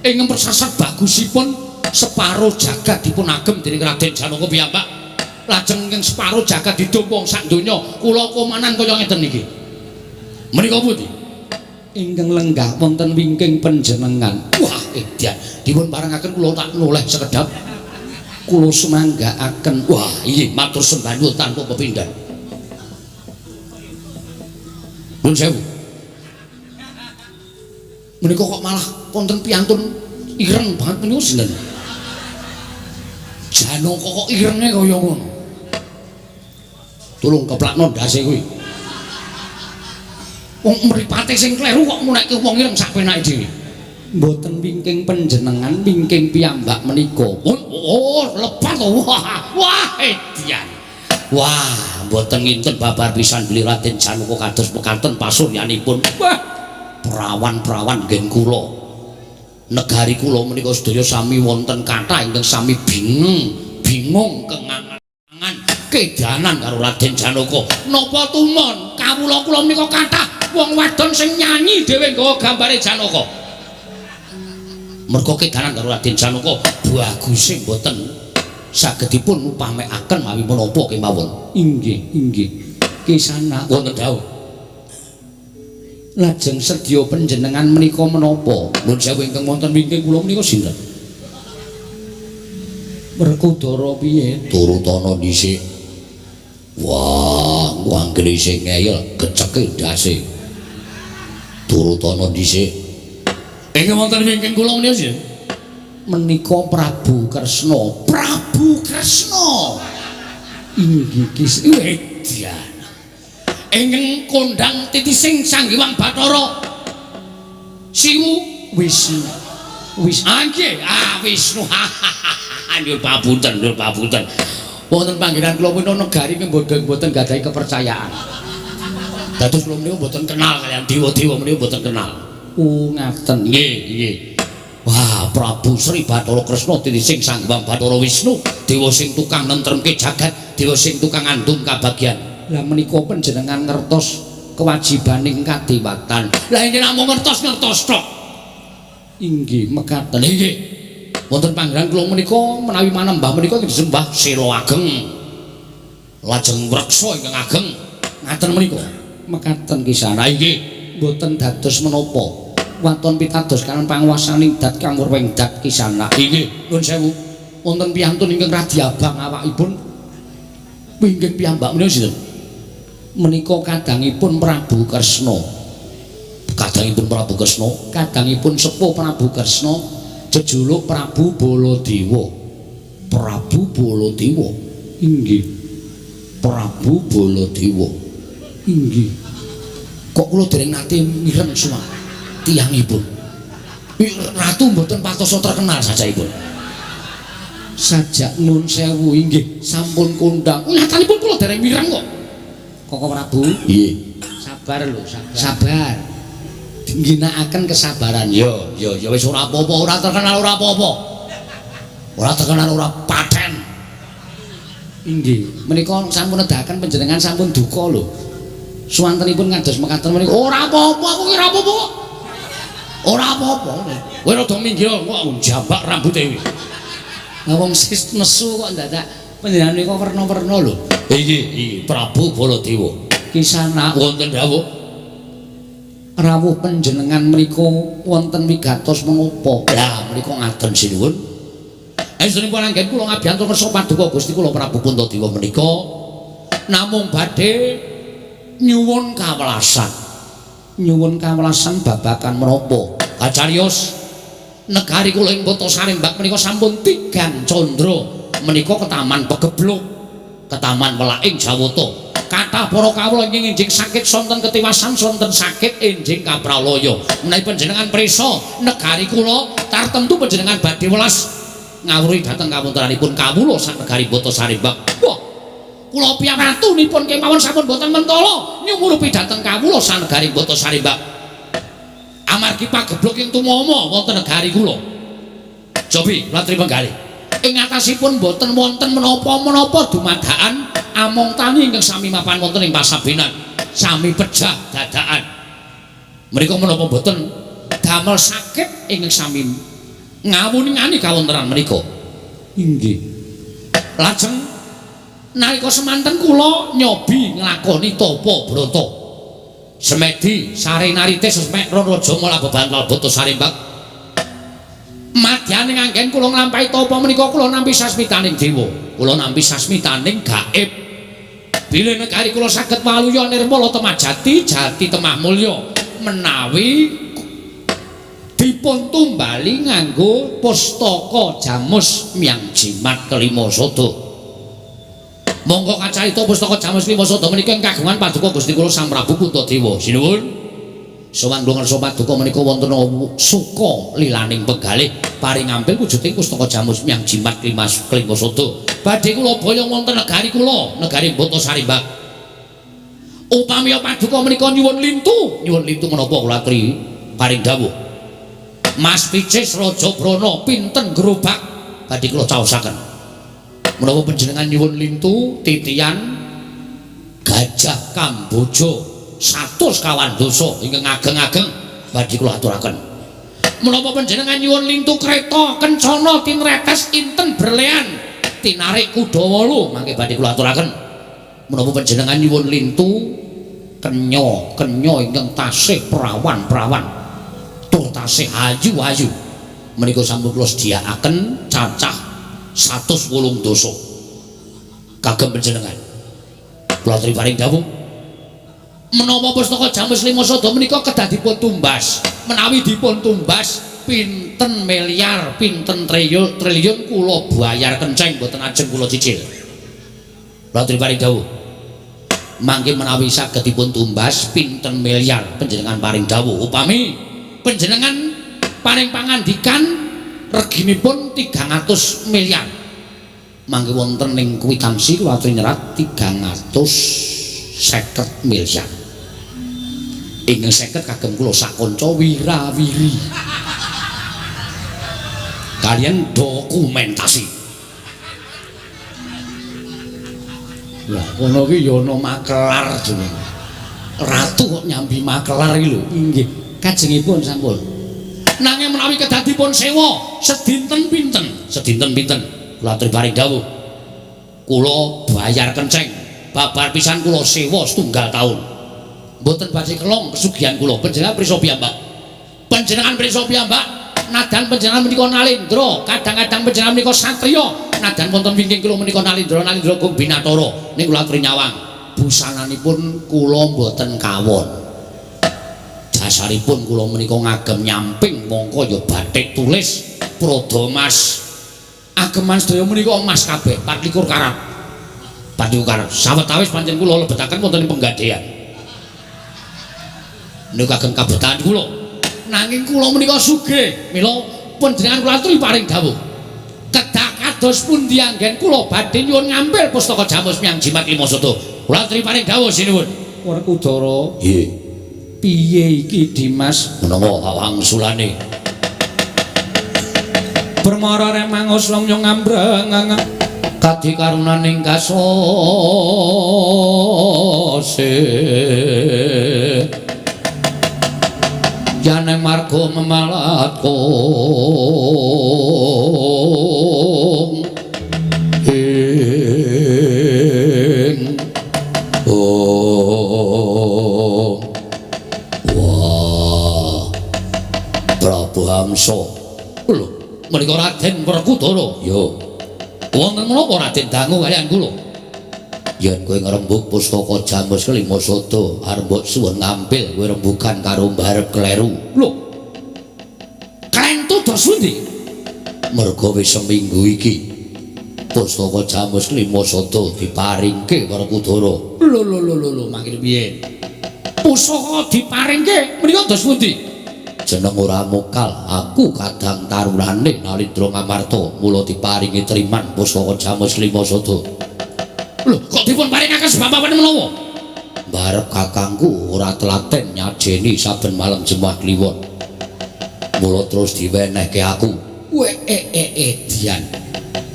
Ingkang persasat bagusipun separo jagat dipun agem dening Raden Janaka piyambak. Lajeng ingkang separo jagat didhumpa sak donya kula komanan kaya ngeten niki. Menika pundi? Ingkang lenggah wonten wingking panjenengan. Wah, edan. Dipun parengaken kula tak noleh sekedhap. Kula sumanggaaken. Wah, iya matur sembah nuwun tanpa pepindhan. Nuwun sewu. Menika kok malah wonten piantun ireng banget menika sinten? Janaka kok irenge kaya ngono. Tulung keplakno ndase kuwi. Wong mripate sing kleru kok munekke wong ireng sak penake dhewe. Mboten wingking panjenengan, wingking piyambak menika. Oh, lepat to. Wah, edian. Wah, mboten nginten babar pisan beli Raden Janaka kados mekaten pasuryanipun. Wah, prawan-prawan nggih kula. Negari kula menika sedaya sami wonten kathah ingkang sami bingung kengangan kedanan karo Raden Janaka. Napa tumon kawula kula menika kathah wong wadon sing nyanyi dhewe nggawa gambare Janaka. Merga kedanan karo Raden Janaka baguse mboten sagedipun upamekaken mawi menapa kemawon. Inggih. Kisana wonten dawuh. Lajeng sedya panjenengan menika menapa? Nuwun sewu ingkang wonten wingking kula menika sinten? Werkudara piye? Turutana dhisik. Wah, anggere sing ngeyel geceke ndase. Turutana dhisik. Ingkang wonten wingking kula menika sinten? Menika Prabu Kresna. Prabu Kresna. Inggih Ki Wedyan. Ingkang kondhang titising Sanghyang Bathara Siwu Wisnu. Nggih, Wisnu. Nyuwun papunten. Wonten panggenan kula menika negari mboten gadahi kepercayaan. Dados kula menika mboten kenal kaliyan dewa-dewa menika mboten kenal. Ngaten. Nggih. Wah, Prabu Sri Bathara Kresna titising Sanghyang Bathara Wisnu, dewa sing tukang nentremke jagat, dewa sing tukang ngandung kabagyan. Lah menika panjenengan ngertos kewajibaning kadewatan. Lah yen namung ngertos tok. Inggih mekaten. Nggih. Wonten panggenan kula menika menawi manembah menika disembah Sela Ageng. Lajeng Wreksa ingkang ageng. Ngaten menika. Mekaten kisana. Inggih. Mboten dados menapa. Waton pitados kalan panguwasaning dat kang weng dat kisana. Inggih. Nuwun sewu. Wonten piyantun ingkang radi abang awakipun. Wingking piyambak menika sinten? Menika kadangipun Prabu Kresna. Kadangipun sepuh Prabu Kresna jejuluk Prabu Baladewa. Prabu Baladewa. Inggih. Prabu Baladewa. Inggih. Kok kula dereng nate mireng suwah tiyangipun. Ratu mboten patosa terkenal sajaipun. Sajak nun sewu inggih sampun kondhang. Ngatanipun kula dereng mireng kok. Koko Prabu. Nggih. Sabar lho, sabar. Ngginakaken kesabaran. Ya wis ora apa-apa, ora terkenal ora apa-apa. Ora terkenal ora paten. Inggih, menika sampun nedahaken panjenengan sampun duka lho. Suwantenipun ngados mekaten menika ora apa-apa, aku ki ora apa-apa. Ora apa-apa. Kowe rada minggir kok jambak rambuté kuwi. Lah wong sis nesu kok dadak panjenengan menika werna-werna lho. Iki Prabu Baladewa. Kisana wonten dawuh. Rawuh panjenengan menika wonten wigatos menapa? Lah menika ngaten sinuwun. Esunipun anggen kula ngabiyantu kersa paduka Gusti kula Prabu Puntadewa menika namung badhe nyuwun kawelasan. Nyuwun kawelasan babagan menapa? Kacariyos negari kula ing Kota Sarembak menika sampun tigang candra menika ketaman pegebluk. Ketaman Welaing Jawata. Kathah para kawula ingkang enjing sakit sonten ketiwasan sonten sakit enjing kapralaya. Menawi panjenengan prisa negari kula tartemtu panjenengan badhe welas ngawruhi dhateng kawontenanipun kawula sak negari Kota Sarembak. Wah, kula piyawatunipun kemawon sampun boten mentala nyumurupi dhateng kawula sak negari Kota Sarembak. Amargi pagebluk ing tumama wonten negari kula. Jobi, latri penggalih. Ing atasipun boten wonten menapa-menapa dumadakan among tani ingkang sami mapan wonten ing pasabenan sami pejah dadakan mriku menapa boten damel sakit ingkang sami ngawuningani kawontenan menika. Inggih. Lajeng nalika semanten kula nyobi nglakoni tapa brata semedi sarenarite sesmek raja mala bebantal Kota Sarembak. Madyaning anggen kula nglampahi tapa menika kula nampi sasmitaning dewa. Kula nampi sasmitaning gaib. Bilih negari kula saged waluya nirmala temajati, jati temah mulya menawi dipun tumbali nganggo pustaka Jamus Myang Jimat kelima sada. Monggo kacarita pustaka Jamus kelima sada menika ing kagungan paduka Gusti kula Sang Prabu Puntadewa. Sinuwun. Sowan kula ngarsa paduka menika wonten suka lilaning penggalih paring ampil wujuding pustaka Jamus Myang Jimat kelima sada. Badhe kula boyong wonten negari kula, negari Kota Sarembak. Upami paduka menika nyuwun lintu menapa kula aturi paring dawuh. Mas Picis Raja Brana pinten gerobak badhe kula caosaken. Menawa panjenengan nyuwun lintu titian Gajah Kamboja 100 kawan dosa ingkang ageng-ageng badhe kula aturaken. Menapa panjenengan nyuwun lintu kreta kencana tinretes inten berlean tinarik kuda 8 mangke badhe kula aturaken. Menapa panjenengan nyuwun lintu kenya ingkang tasih prawan-prawan tur tasih ayu-ayu menika sampun kula sedhiakaken cacah 108 dosa kagem panjenengan. Kula aturi paring dawuh menawa pustaka Jamus Lima Sada menika kedah dipun tumbas, menawi dipun tumbas pinten miliar, pinten triliun kula bayar kenceng mboten ajeng kula cicil. Kula aturi paring dawuh mangke menawi saged dipun tumbas pinten miliar panjenengan paring dawuh upami panjenengan paring pangandikan reginipun 300 miliar mangke wonten ing kwitansi kula aturi nyerat 350 miliar ingkang 50 kagem kula sakanca wirawiri kalian dokumentasi. Lah ngono ki ya ana makelar jeneng. Ratu kok nyambi makelar iki lho. Inggih, kajengipun sampun. Nanging menawi kedah dipun sewa sedinten pinten? Sedinten pinten? Kula aturi paring dawuh. Kula bayar kenceng. Babar pisan kula sewa setunggal taun. Mboten badhe kelong pesugihan kula. Panjenengan prisa piyambak. Panjenengan prisa piyambak. Nadan panjenengan menika nalindra, kadang-kadang panjenengan menika satriya. Nadan wonten wingking kula menika nalindra Gung Binathara. Ning kula aturi nyawang, busananipun kula mboten kawon. Dasaripun kula menika ngagem nyamping mongko ya batik tulis prada emas. Ageman sedaya menika emas kabeh 24 karat. 24 karat. Sawetawis pancen kula lebetaken wonten ing penggadhean. Menika kagem kabetahan kula. Nanging kula menika sugih mila panjenengan kula aturi paring dawuh kedah kados pundi anggen kula badhe nyuwun ngambil pustaka Jamus Miang Jimat Lima Sada kula aturi paring dawuh sinuwun Werkudara nggih piye iki Dimas menawa wangsulane permara remang oslam nyong ambrang kadhi karunaning kasose janeng marga memalatkong ing wah Prabu Hamsa lho menika Raden Werkudara ya wonten menapa Raden dangu kaliyan kula yen kowe ngrembug pustaka Jamus Lima Sada arep mbok suwun ngambil kowe rembugan karo mbarep kleru. Lho. Klentu dos pundi? Merga wis seminggu iki pustaka Jamus Lima Sada diparingke Werkudara. Lho mangkene piye? Pusaka diparingke menika dos pundi? Jeneng ora mokal, aku kadang tarunane Nalindra Ngamarta mula diparingi triman pustaka Jamus Lima Sada. Lho, kok dipun paringaken sebab-baban menawa? Barep kakangku ora telaten nyajeni saben malam Jumat Kliwon. Mula terus diwenehke aku. Dian.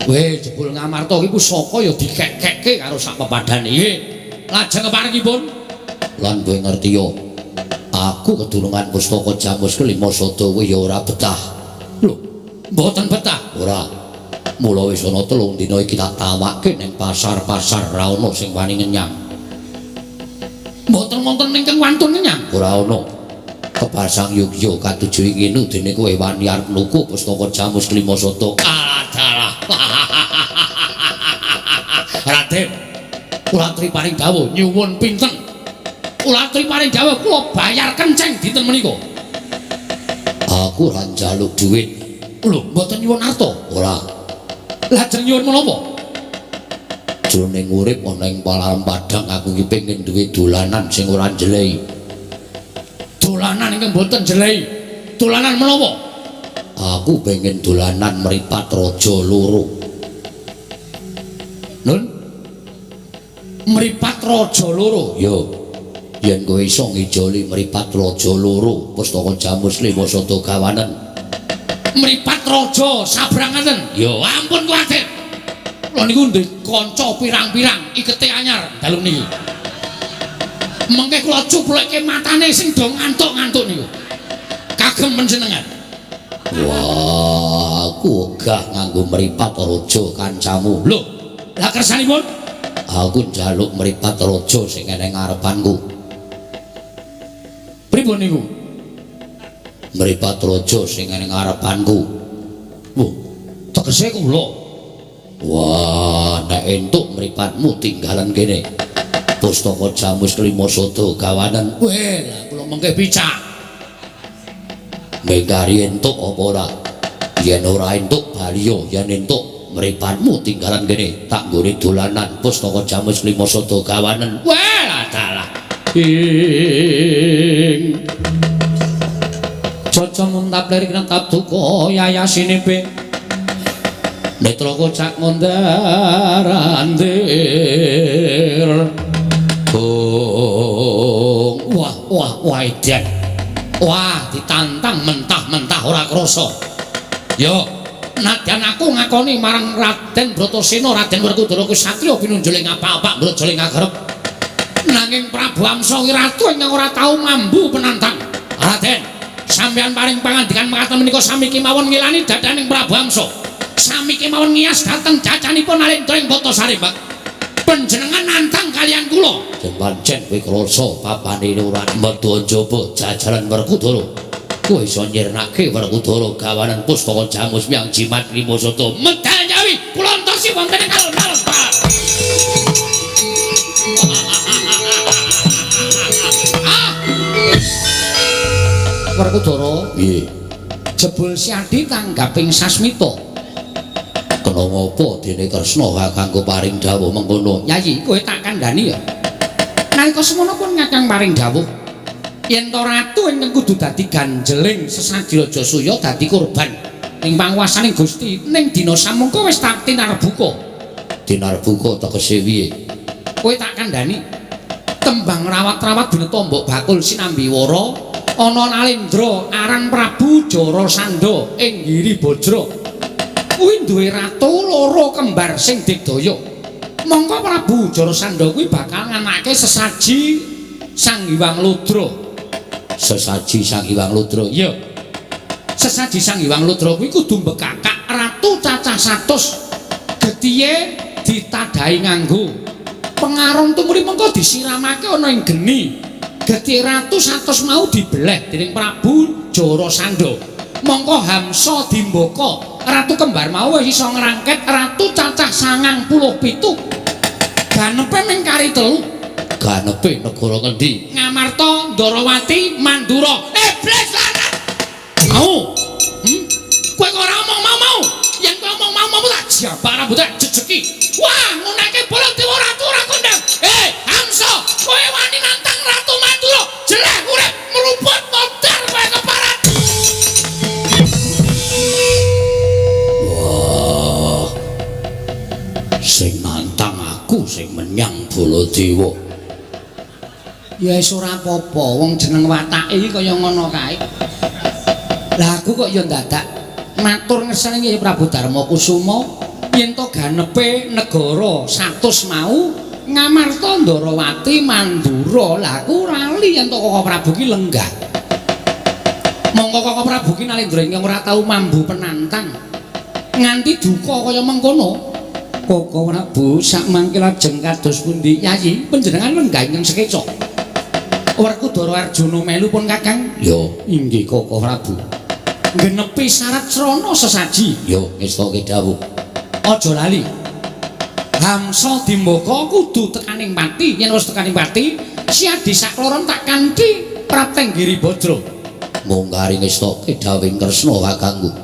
Jebul Ngamarta iki pusaka ya dikek-kekke karo sak pepadane. Nggih. Lajeng keparengipun lan kowe ngerti ya. Aku kedulungan pustaka Jamus Lima Sada kuwi ya ora betah. Lho, mboten betah. Ora. Mula wis ana 3 dina iki tak tawakke ning pasar-pasar ra ana sing wani ngenyang. Mboten wonten ingkang wantun ngenyang. Ora ana. Kepasang Yogya katuju inginu dene kowe wani arep nuku pustaka Jamus Lima Sada. Adalah. Raden, kula aturi paring dawuh nyuwun pinten. Kula aturi paring dawuh kula bayar kenceng dinten menika. Aku ora njaluk dhuwit. Lho, mboten nyuwun arta. Ora. Lajeng nyuwun menapa? Jroning urip ana ing Palaran Padang aku iki pengin duwe dolanan sing ora njlehi. Dolanan ingkang mboten njlehi. Dolanan menapa? Aku pengin dolanan mripat raja loro. Nun? Mripat raja loro? Yo. Yen kowe iso ngijoli mripat raja loro, pustaka Jamus Lima Sada gawanen. Mripat raja sabrangaken. Ya ampun Raden. Kula niku ndek kanca pirang-pirang ikete anyar dalu niki. Mengke kula cupluke matane sing do ngantuk-ngantuk niku. Kagem panjenengan. Wah, aku gah nganggo mripat raja kancamu. Lho, lah kersanipun? Aku njaluk mripat raja sing ana ngarepanku. Pripun niku? Mripat raja sing ing ngarepanku. Wah, tegese kula. Wah, nek entuk mripatmu tinggalan kene. Pustaka Jamus Klima Sada Gawanen. Weh, lah kula mengke picak. Mengkari entuk apa ora? Yen ora entuk baliya, yen entuk mripatmu tinggalan kene. Tak nggone dolanan Pustaka Jamus Klima Sada Gawanen. Weh, lah dalah. Caca muntap lirik nentap duka yayasine pe netra kocak ngondarandir wah edan wah ditantang mentah-mentah ora krasa yo nadyan aku ngakoni marang Raden Bratasena Raden Werkudara kuwi satriya pinunjuling apa-apa mbrojol ing agarep nanging Prabu Amsa ratu ingkang ora tau mambu penantang Raden sampeyan paring pangandikan mekaten menika sami kemawon ngilani dadaning Prabu Amsa. Sami kemawon ngiyas dhateng cacanipun Alendra ing Batasari, Mbak. Panjenengan nantang kaliyan kula. Yen pancen kowe krasa papane ora medha njaba jajaran Werkudara. Kowe iso nyirnake Werkudara Gawanen Pustaka Jamus Hyang Jimat Klima Sada. Medal nyawi kula entosi wonten ing alun-alun, Pak. Werkudara, nggih. Jebul Siadi tanggaping sasmita. Kena ngapa dene Kresna kanggo paring dawuh mengkono? Yayi, kowe tak kandhani ya. Nalika semono pun Kakang paring dawuh yen to ratu ingkang kudu dadi ganjeling sesaji Raja Suya dadi kurban ning panguwasaning Gusti ning dina samangka wis tak tinarbuka. Tinarbuka tegese piye? Kowe tak kandhani. Tembang rawat-rawat bineta mbok bakul sinambi wara ana Nalendra aran Prabu Jarasandha ing Giri Bajra. Kuwi duwe ratu loro kembar sing digdaya. Mongko Prabu Jarasandha kuwi bakal nganake sesaji Sang Hyang Ludra. Sesaji Sang Hyang Ludra. Iya. Sesaji Sang Hyang Ludra kuwi kudu mbekakak ratu cacah 100. Getihe ditadhahi nganggo pengaron tumuli mengko disiramake ana ing geni. Getihe ratu 100 mau dibeleh dening Prabu Jarasandha. Mongko Hamsa Dimbaka ratu kembar mau wis iso ngrangket ratu cacah 97. Ganepe ming kari 3. Ganepe negara ngendi? Ngamarta, Ndarawati, Mandura. Iblis lanang. Mau. Kowe kok ora omong mau. Yen kowe omong mau tak jabak rambuté jejeki. Wah, ngunake bolong dewa ratu ora kondang. Hamsa, kowe wani nantang Ratu Mandura. Jeleh urip meruput modar kowe keparat. Sing nantang aku sing menyang Baladewa. Ya wis ora apa-apa, wong jeneng watake iki kaya ngono kae. Lah aku kok ya dadak matur ngersani ya Prabu Darmakusuma yen to ganepe negara 100 mau ngamarta Ndarawati Mandura. Lah aku rali yen to Koko Prabu ki lenggah. Mongko Koko Prabu ki Nalendra ingkang ora tau mambu penantang nganti duka kaya mengkono. Koko Prabu sak mangke lajeng kados pundi? Yayi panjenengan lenggah ingkang sekeca. Werkudara Arjuna melu pun Kakang? Yo, inggih Koko Prabu. Genepi syarat srana sesaji. Yo, ngestoke dawuh. Aja lali. Hamsa Dimbaka kudu tekaning pati. Yen wis tekaning pati, Siadi sakloron tak kanthi Prapteng Giri Bajra. Mongkari ngestoke dawuhing Kresna Kakangku.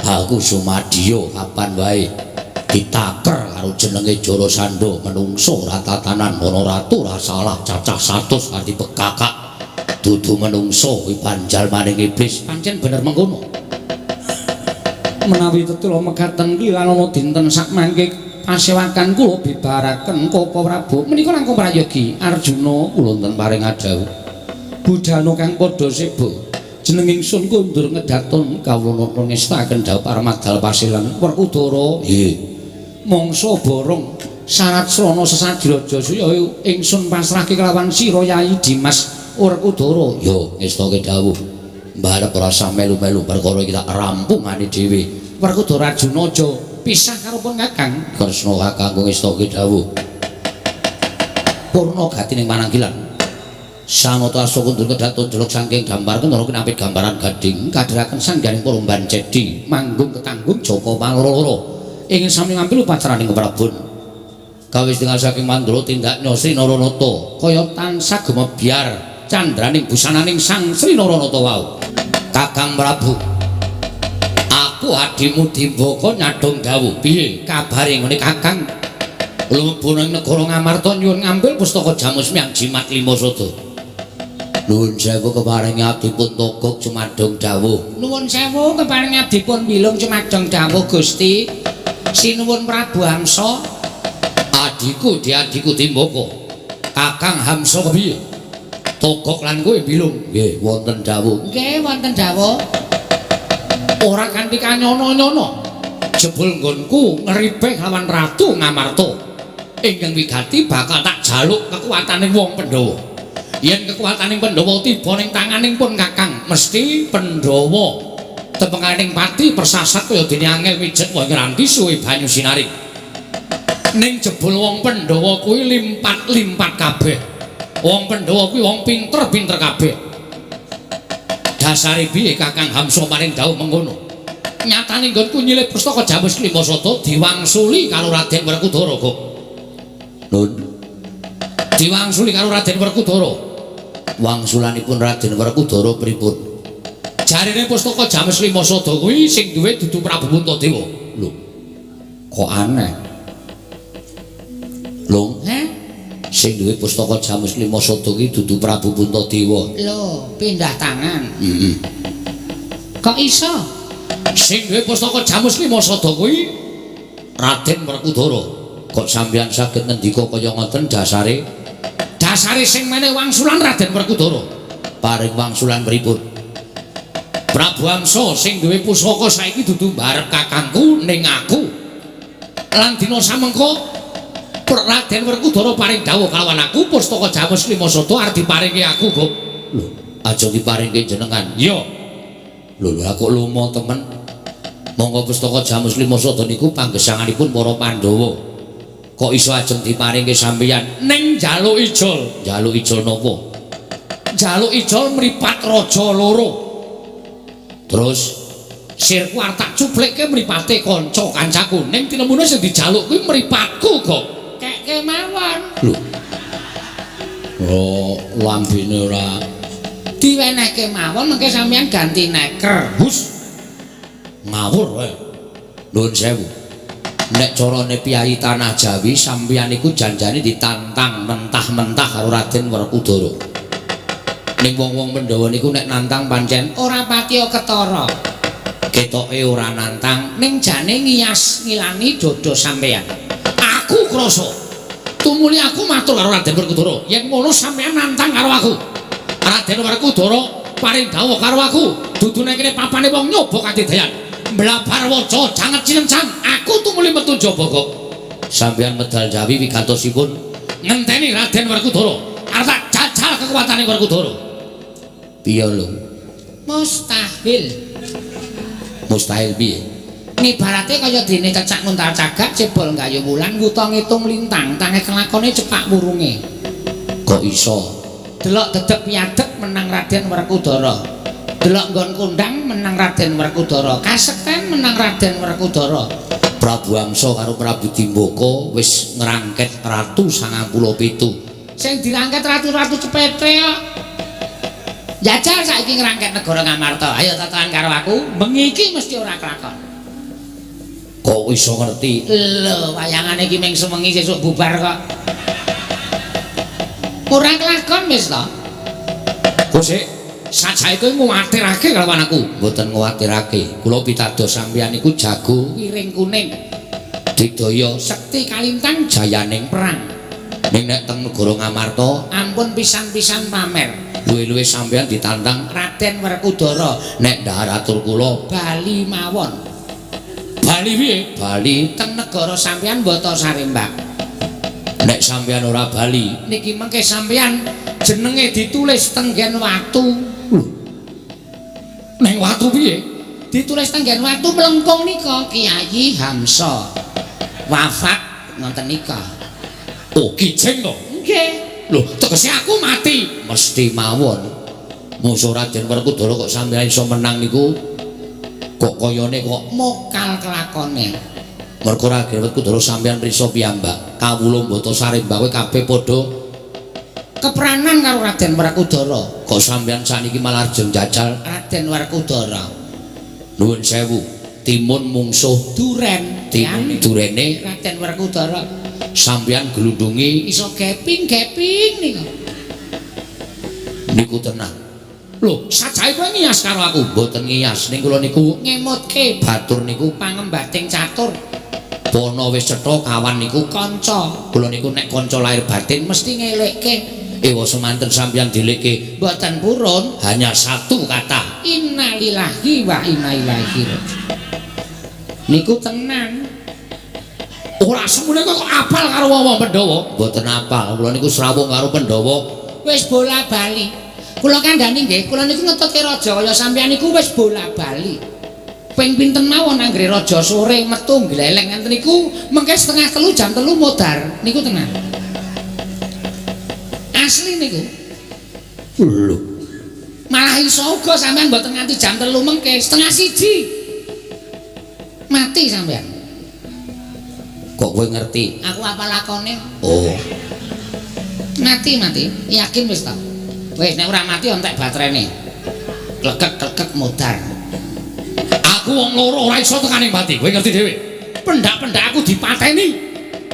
Aku sumadya kapan wae ditaker karo jenenge Jarasandha menungso ratatanan ana ratu ora salah cacah 100 kanthi bekakak dudu menungso kuwi panjalmaning iblis pancen bener mengkono menawi tetula mekaten ki lan ana dinten sak mangke pasewakan kula bibaraken Koko Prabu menika langkung prayogi Arjuna kula wonten paring adhawuh budhana kang padha sibuk jeneng ingsun kundur ngedaton kawula ngestaken dawuh paramadal pasilan Werkudara nggih mangsa borong syarat srana sesaji Raja Suya ingsun pasrahke kelawan sira Yayi Dimas Werkudara. Yo ngestake dawuh. Mbarep rasa melu-melu perkara iki tak rampungane dhewe. Werkudara Arjuna aja pisah karo pun Kakang. Kresna Kakang ngestake dawuh. Purna gatining mananggilan. Sanata Asa kundur kedat tonjolok saking gambar kenara kinapit gambaran gading kadhiraken sanggaring Palomban Cedi manggung ketanggung Joko Paloro ingin sami ngambil upacaraning keprabon gawis dengan saking Mandura tindak Sri Naranata kaya tansah gumebyar candraning busananing Sang Sri Naranata wau. Kakang Prabu, aku adimu Dimbaka nyadong dawuh. Piye kabare ngene Kakang? Lumbu ning negara Ngamarta nyuwun ngambil pustaka Jamus Miang Jimat Lima Sada. Nuwun sewu keparing abdipun togok cumadong dawuh. Nuwun sewu keparing abdipun bilung cumadong dawuh Gusti. Sinuwun Prabu Hamsa. Adiku diadiku Dimbaka. Kakang Hamsa kepiye? Togok lan kowe bilung. Nggih, wonten dawuh. Nggih, wonten dawuh. Ora kanthi kanyono-nyono. Jebul nggonku ngripih lawan Ratu Ngamarta. Ingkang wigati bakal tak jaluk kekuwataning wong Pandhawa. Yen kekuwataning Pandhawa tiba ning tanganing pun Kakang, mesti Pandhawa tepenganing pati persasat kaya dene angel mijet wae nganti suwe banyu sinaring. Ning jebul wong Pandhawa kuwi limpat-limpat kabeh. Wong Pandhawa kuwi wong pinter-pinter kabeh. Dasare piye Kakang Hamsa maring dawuh mengkono? Nyatane nggonku nyilih pustaka Jamus Lima Sada diwangsuli karo Raden Werkudara kok. Nun. Diwangsuli karo Raden Werkudara. Wangsulanipun Raden Werkudara pripun? Jarine pustaka Jamus Lima Sada kuwi sing duwe dudu Prabu Puntadewa. Lho. Kok aneh. Lho, sing duwe pustaka Jamus Lima Sada kuwi dudu Prabu Puntadewa. Lho, pindah tangan. Heeh. Kok iso? Sing duwe pustaka Jamus Lima Sada kuwi Raden Werkudara. Kok sampeyan saged ngendika kaya ngoten dasare? Dasare sing meneh wangsulan Raden Werkudara. Paring wangsulan pripun? Prabu Hamsa sing duwe pusaka saiki dudu mbarep kakangku ning aku. Lan dina samengko Raden Werkudara paring dawuh kalawan aku pustaka Jamus Lima Sada arep diparingi aku, Gop. Lho, aja diparingke jenengan. Iya. Lho aku lumo temen. Monggo pustaka Jamus Lima Sada niku panggesanganipun para Pandhawa. Kok iso ajeng diparingke sampeyan ning njaluk ijol. Njaluk ijol napa? Njaluk ijol mripat raja loro. Terus sirku arep tak cuplekke mripate kanca-kancaku. Ning tinemune sing dijaluk kuwi mripatku kok. Kek kemawon. Lho. Oh, lambene ora Diwenehke mawon mengke sampeyan ganti neker. hus. Ngawur wae. Nuwun sewu. Nek carane piyai tanah Jawi sampeyan iku janjane ditantang mentah-mentah karo Raden Werkudara. Ning wong-wong Pandhawa niku nek nantang pancen Ora patiya ketara. ketoke ora nantang. Ning jane ngiyas ngilani dodo sampeyan. Aku krasa tumuli aku matur karo Raden Werkudara. Yen ngono sampeyan nantang karo aku. Raden Werkudara paring dawuh karo aku. Dudu nek kene papane wong nyoba katidayan. Mlabar waca janget cinencang. Aku tumuli metu njaba kok. Sampeyan medal Jawi wigantosipun ngenteni Raden Werkudara. Arep tak jajal kekuwatane Werkudara. Piye lho? Mustahil. Mustahil piye? Nibarate kaya dene cecak nguntal cagak cebol gayu wulan wuta ngitung lintang tange kelakone cepak wurunge. Kok iso? Delok dedeg piadeg menang Raden Werkudara. Delok nggon kondang menang Raden Werkudara. Kasekten menang Raden Werkudara. Prabu Hamsa karo Prabu Dimbaka wis ngrangket Ratu 97. Sing dirangket ratu-ratu cepete kok. Jajal saiki ngrangket negara Ngamarta. Ayo tatahan karo aku, bengi iki mesti ora kelakon. Kok iso ngerti? Lho, wayangane iki ming sewengi sesuk bubar kok. Ora kelakon wis to. Kok sik sajae nguwatirake kalawan aku. Mboten nguwatirake. Kula pitados sampeyan iku jago Wiring kuning. digdaya Sekti kalintang jayaning perang. ning nek teng negara Ngamarta Ampun pisan-pisan pamer. luwih-luwih sampeyan ditantang Raden Werkudara nek ndahar atur kula Bali mawon. Bali piye? Bali Teng negara sampeyan Mbata Sarembak. nek sampeyan ora Bali Niki mengke sampeyan jenenge ditulis tenggen watu. ning watu piye? Ditulis tenggen watu melengkung nika Kiai Hamsa. Wafat ngoten nika. Oh, kijeng to. Nggih. Lho, tegese aku mati. Mesti mawon. Musuh Raden Werkudara kok sampeyan iso menang niku kok kayane kok mokal kelakone. Mergo Raden Werkudara sampeyan prisa piyambak. Kawula Mbata Sarembah kowe kabeh padha kepranan karo Raden Werkudara. Kok sampeyan sakniki malah jeng jajal Raden Werkudara. Nuwun sewu. Timun mungsuh Duren. Timun durene Raden Werkudara. Sampeyan glundungi Iso geping-geping niku. Niku tenang. Lho, sajae kowe ngiyas karo aku. Mboten ngiyas, ning kula niku Ngemutke batur niku pangembating catur. Pono wis cetha kawan niku Kanca. kula niku nek kanca lahir batin Mesti ngelekke. ewa semanten sampeyan dilekke Mboten purun. hanya satu kata. Innalillahi wa inna ilaihi raji'un. Niku tenang. Ora semune kok apal karo wong Pandhawa. Mboten apal, kula niku srawung karo Pandhawa. Wis bola-bali. Kula kandhani nggih, kula niku ngetutke raja kaya sampeyan niku wis bola-bali. Ping pinten mawon anggere raja sore metu gleleng ngenten niku mengke setengah 3 jam 3 modar. Niku tenang. Asli niku. Lho, Malah iso uga sampeyan mboten nganti jam 3 mengke, setengah 1. Mati sampeyan. kok kowe ngerti? Aku apa lakone? Oh, Mati. Yakin wis ta? Wis nek ora mati entek baterene. Klekek modar. aku wong loro ora iso tekaning mati. Kowe ngerti dhewe. Pendak-pendak aku dipateni.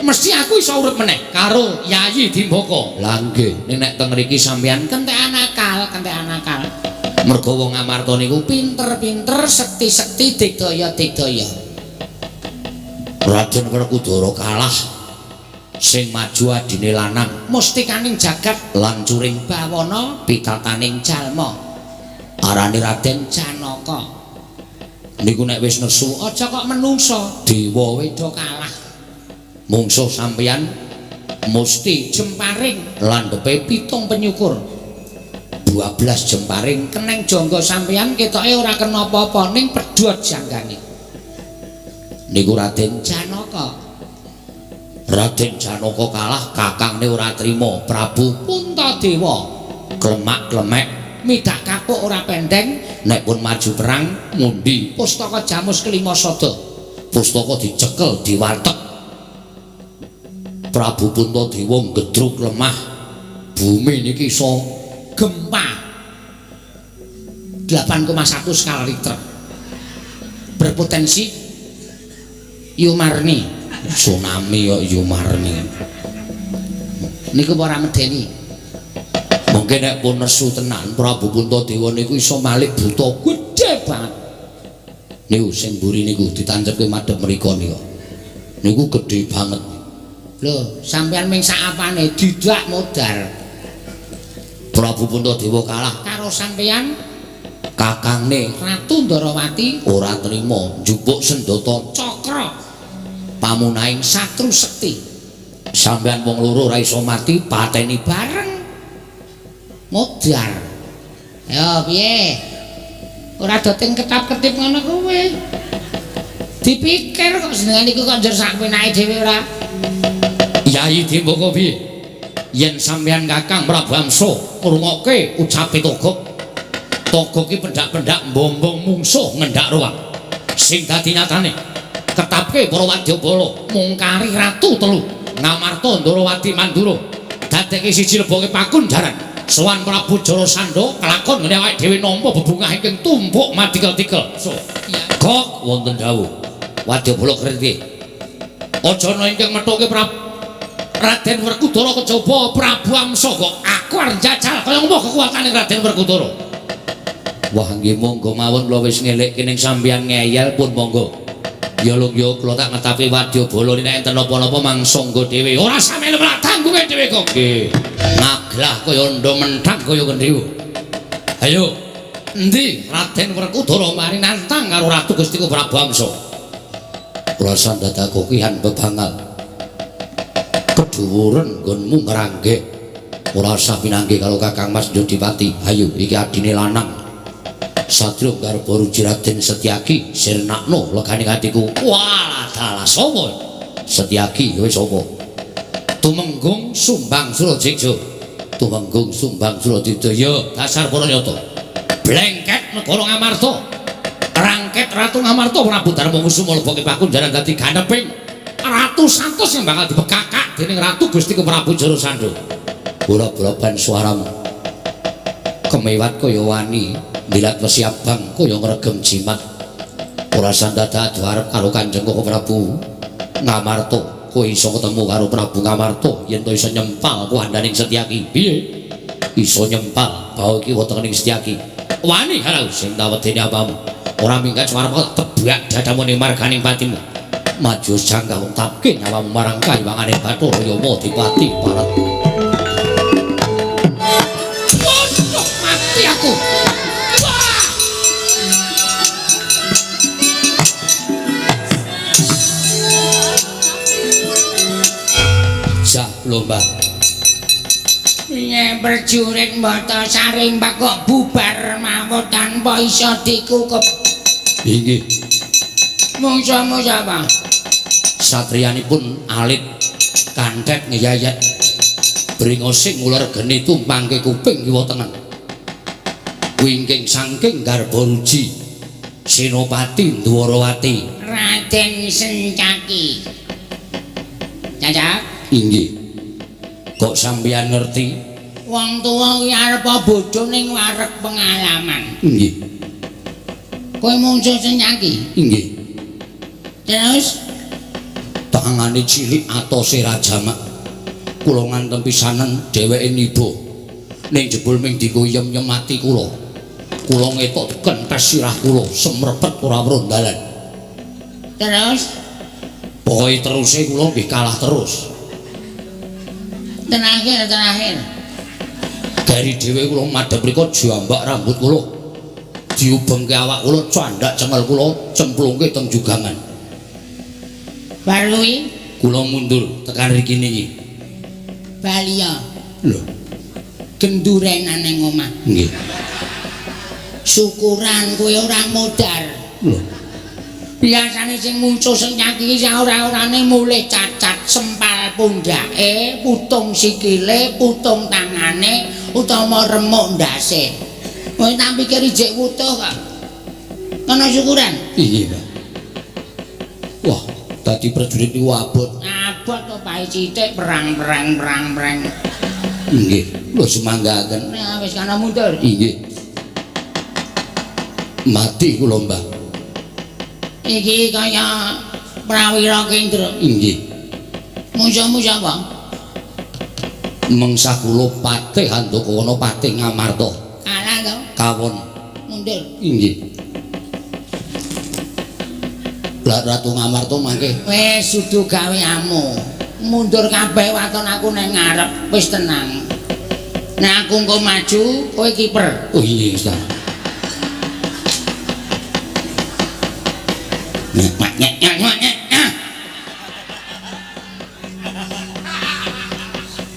Mesti aku iso urip meneh Karo Yayi Dimbaka. Lah nggih, nek teng mriki sampeyan kentekan akal. mergo wong Amarta niku Pinter-pinter, sekti-sekti, digdaya-digdaya. Raden Werkudara kalah sing maju adine lanang Mustikaning jagat lan curing bawana pitataning jalma. arane Raden Janaka. niku nek wis nesu Aja kok menungso dewa do kalah. mungsuh sampeyan musti Jemparing landhepe 7 penyukur. 12 jemparing Keneng jangga sampeyan ketoke ora kena apa-apa ning pedhot janggane. niku Raden Janaka. Raden Janaka kalah kakangne ora trima Prabu Puntadewa klemak-klemek midak kapuk ora pendeng. nek pun maju perang mundi Pustaka Jamus kelima sada. pustaka dicekel diwatek Prabu Puntadewa gedruk lemah bumi niki iso Gempa 8,1 skala Richter. Berpotensi Yumarni. tsunami ya Yumarni Niku ora medeni. mungkin nek pun nesu tenan Prabu Puntadewa niku iso malik buta Gedhe banget. niku sing mburi niku ditancepke madhep mriku niku gedhe banget. Lho, sampeyan ming sak apane didak modar. Prabu Puntadewa kalah Karo sampeyan kakangne Ratu Ndarawati ora trima njupuk sendata cakra pamunahing satru sekti. sampeyan wong loro ora iso mati pateni Bareng modar. Ya piye? Ora doting ketap-ketip ngono kowe. Dipikir kok jenengan iku kok njur sak penake dhewe ora. Yayi Dimbaka piye yen sampeyan Kakang Prabu Amsa ngrungokke ucape Togog ki pendak-pendak mbombong mungsuh ngendhak ruwang sing dadi nyatane ketapke para wadyabala mungkari ratu telu Ngamarta Ndarawati Mandura dadekke siji leboke pakunjaran sowan Prabu Jarasandha kelakon ngene awake dhewe nampa bebungah ingkang tumpuk matikel-tikel so gok wonten dawuh wadyabala kerti aja ana ingkang methuke Raden Werkudara kejaba Prabu Amsa kok aku arep jajal kaya ngopo kekuatane Raden Werkudara. Wah nggih monggo mawon kula wis ngelekke ning sampeyan ngeyel pun monggo. Ya lho ya kula tak ngetapi wadyabala nek enten apa-apa mangsangga dhewe. Ora sampeyan malah tanggunge dhewe kok. Nggih. Ngaglah kaya ndo menthang kaya kendhiwu. Ayo. Endi Raden Werkudara mari nantang karo Ratu Gustiku Prabu Amsa. Kula sandhataku kihan bebangal. Kedhuwuren nggonmu ngranggeh ora usah pinanggih karo Kakang Mas Jodipati. Ayo iki adine lanang Satrio Garba Ruci Raden Setyaki sirnakno legane atiku. Walah dalah sapa Setyaki wis sapa Tumenggung Sumbang Surajigja tumenggung sumbang Suradidaya dasar para nyata blengket negara Ngamarta rangket Ratu Ngamarta Prabu Darma Kusuma leboke pakunjaran dadi ganeping Ratu Santos yang bakal dibekakak dening Ratu Gusti Prabu Jarasandha bola-bola ban suaramu kemewat kaya wani ndilat wesi abang kaya ngregem jimat ora sandada adu arep karo Kanjeng Prabu Ngamarta kowe iso ketemu karo Prabu Ngamarta yen to iso nyempal kuwandaning Setyaki piye iso nyempal bawa iki wetening Setyaki wani harau sing tawedene apamu ora minggat suaramu tebak dadamu ning marganing patimu maju jangka untapke nyawamu marang kaiwangane Bathara Yama Dipati Barat mati aku lomba piye berjurit mbata saring bak kok bubar mawon tanpa iso dikukup inggih mungsa apa satriyanipun alit kantet ngeyayat bringosing ngular geni tumpangke kuping kiwa tengen wingking sangking Garbaruji Senopati Dwarawati Raden Sencaki Cacak inggih kok sampeyan ngerti wong tuwa kuwi arep bodho ning wareg pengalaman nggih kowe mungsu Sencaki nggih terus tangane cilik atose rajamak kula ngantem pisanan dheweke niba ning jebul ming dikuyem-yem mati kula ngetok kentes sirah kula semrepet ora weruh dalan terus pokoke teruse kula nggih kalah terus terakhir dari dhewe kula madhep mriku jambak rambut kula diubengke awak kula candhak cengel kula cemplungke teng jugangan baru kula mundur tekan mriki niki Balia lho gendurenan ning omah nggih syukuran kowe ora modar lho biasane sing muncul Sencaki iki ora-orane mulih cacat sempal pundhake putung sikile putung tangane utawa remuk ndase kowe tak pikir ijek wutuh kok ana syukuran iya Pak wah dadi prajurit niku abot to bae sithik perang nggih lho semanggaken nah wis kana mundur nggih mati kula Mbah iki kaya prawira kendra inggih musa-musa apa mengsah kula patih Handokana patih Ngamarta kalah to kawon mundur inggih Blak Ratu Ngamarta mangke wis sudu gaweamu mundur kabeh waton aku nang ngarep wis tenang nek aku engko maju kowe kiper oh iya Ustaz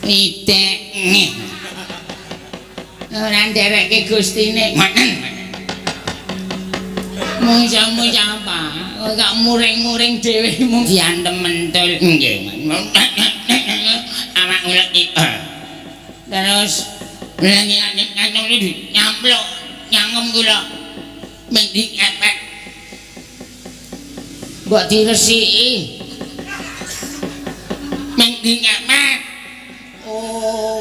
Itek ora nderekke gustine musa-musa apa kok muring-muring dhewe mung diantem mentul nggih awak ulet iki terus nyamplok nyangem kula mending efek mbok diresiki mending efek oh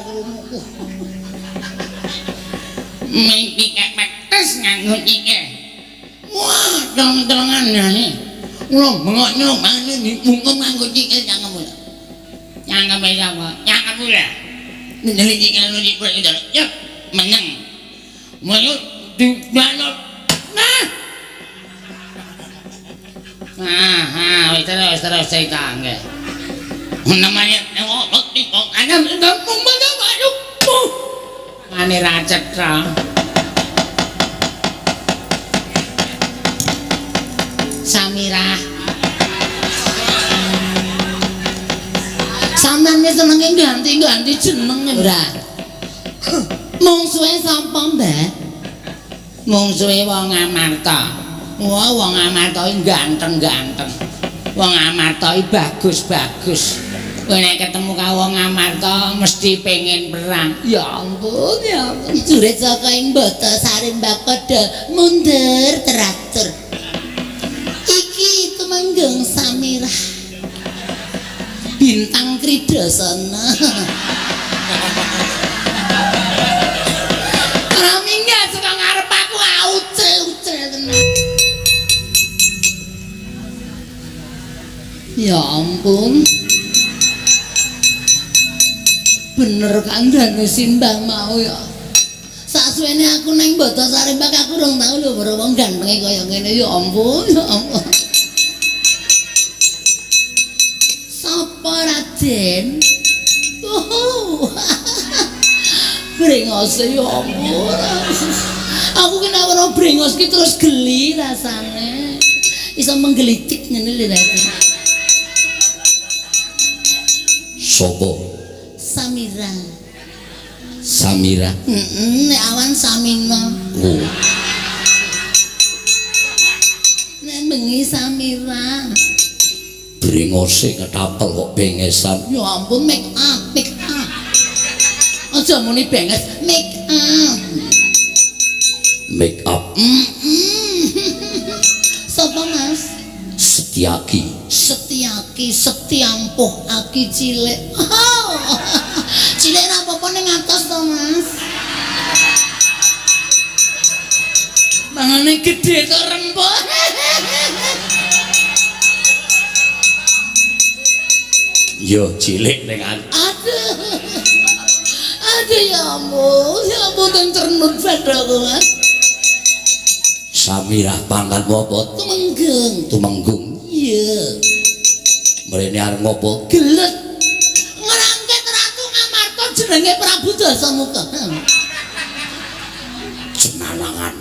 mending efek tes nganggo iki wah terang-terangan ya nih bengok mana nih mungkum nganggo iki jangan mula jangan pula dari jika lu di perut ya menang mau di balot terus cerita enggak namanya di kok ada kampung mana baru ane racet Samira sampeyan wis senenge ganti-ganti jeneng ora mungsuhe sapa Mbak mungsuhe wong Amarta wah wong Amarta iki ganteng-ganteng wong Amarta iki bagus-bagus Kowe nek ketemu karo wong Amarta mesti pengen perang. Ya ampun, ya ampun. Jurit saka ing Bata Sarimbak padha mundur teratur. Iki Tumenggung Samirah. Bintang Kridasana. Ora minggat saka ngarep aku ucel-ucel tenan. Ya ampun. Bener kandhane Simbang mau ya. Sasuwene aku nang Bata Sarimbak aku urung tau lho weruh wong gantenge kaya ngene. Ya ampun, ya ampun. Sapa Raden? Oh. Brengos ya ampun. Aku kena weruh brengos ki terus geli rasane. Iso menggelitik ngene lho Raden. Sopo? Samira. Samira. Nek awan Samina. Oh. Nek bengi Samira. Brengose ketapel kok bengesan. Ya ampun make up, make up. Aja muni benges, make up. Make up Sapa Mas? Setiaki. Setiaki, Setiampuh aki cilik. Oh. Cilik ra apa-apa ning atos to, Mas. Mangane gedhe kok rempuk. Yo cilik ning Aduh. Aduh ya ampun ten cernut badanku, Mas. Samira pangkat apa? Tumenggung. Tumenggung. Iya. Mrene arep ngopo? Gelet. Ngrangket Ratu Ngamarta jenenge Prabu Dasamuka. Cenanangan.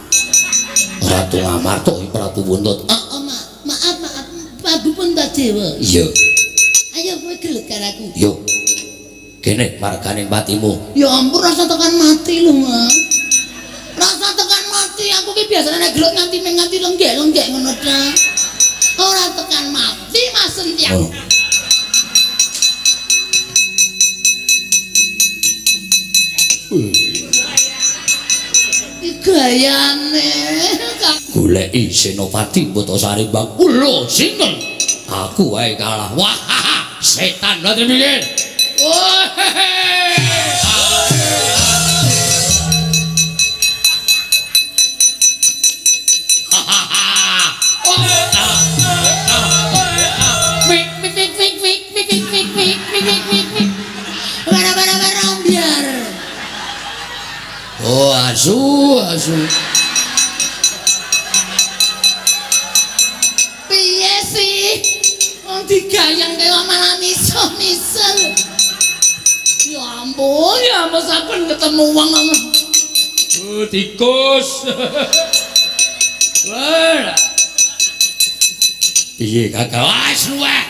Ratu Ngamarta Prabu Buntut. Oh, maaf. Prabu Puntadewa. Iya. Ayo kowe gelet karo aku. Yo. Kene marganing patimu. Ya ampun rasa tekan mati lho, Mas. Rasa tekan mati aku ki biasane nek gelut nganti lenggek-lenggek ngono ta. Ora tekan mati Mas Sentiang. Oh. Gayane Goleki Senopati Bata Sarimbang. Lho, sinten? Aku wae kalah. Wah, setan mboten mikir. Wah. biar. Oh, asu. Piye sih? Wong digayang kaya malah misel-misel. Ya ampun, saben ketemu wong ngono. Tikus. Wah. Piye kakak? Wis luweh.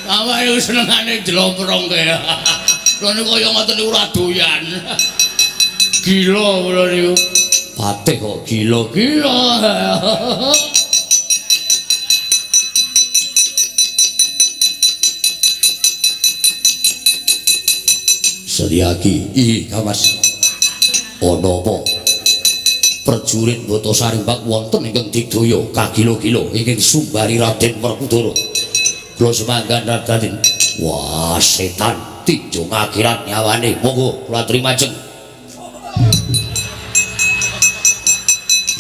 Awake wis senengane jlomprong kaya. Lha niku kaya ngoten niku ora doyan. Gila kula niku. Patih kok gila-gila. Sediaki, Kamas. Ana apa? Prajurit Bata Sarimbang wonten ingkang digdaya kagila-gila ingkang sumbari Raden Werkudara. Kula semanggan Raden. Wah, setan tinju ngakhirat nyawane. Monggo kula trima ajeng.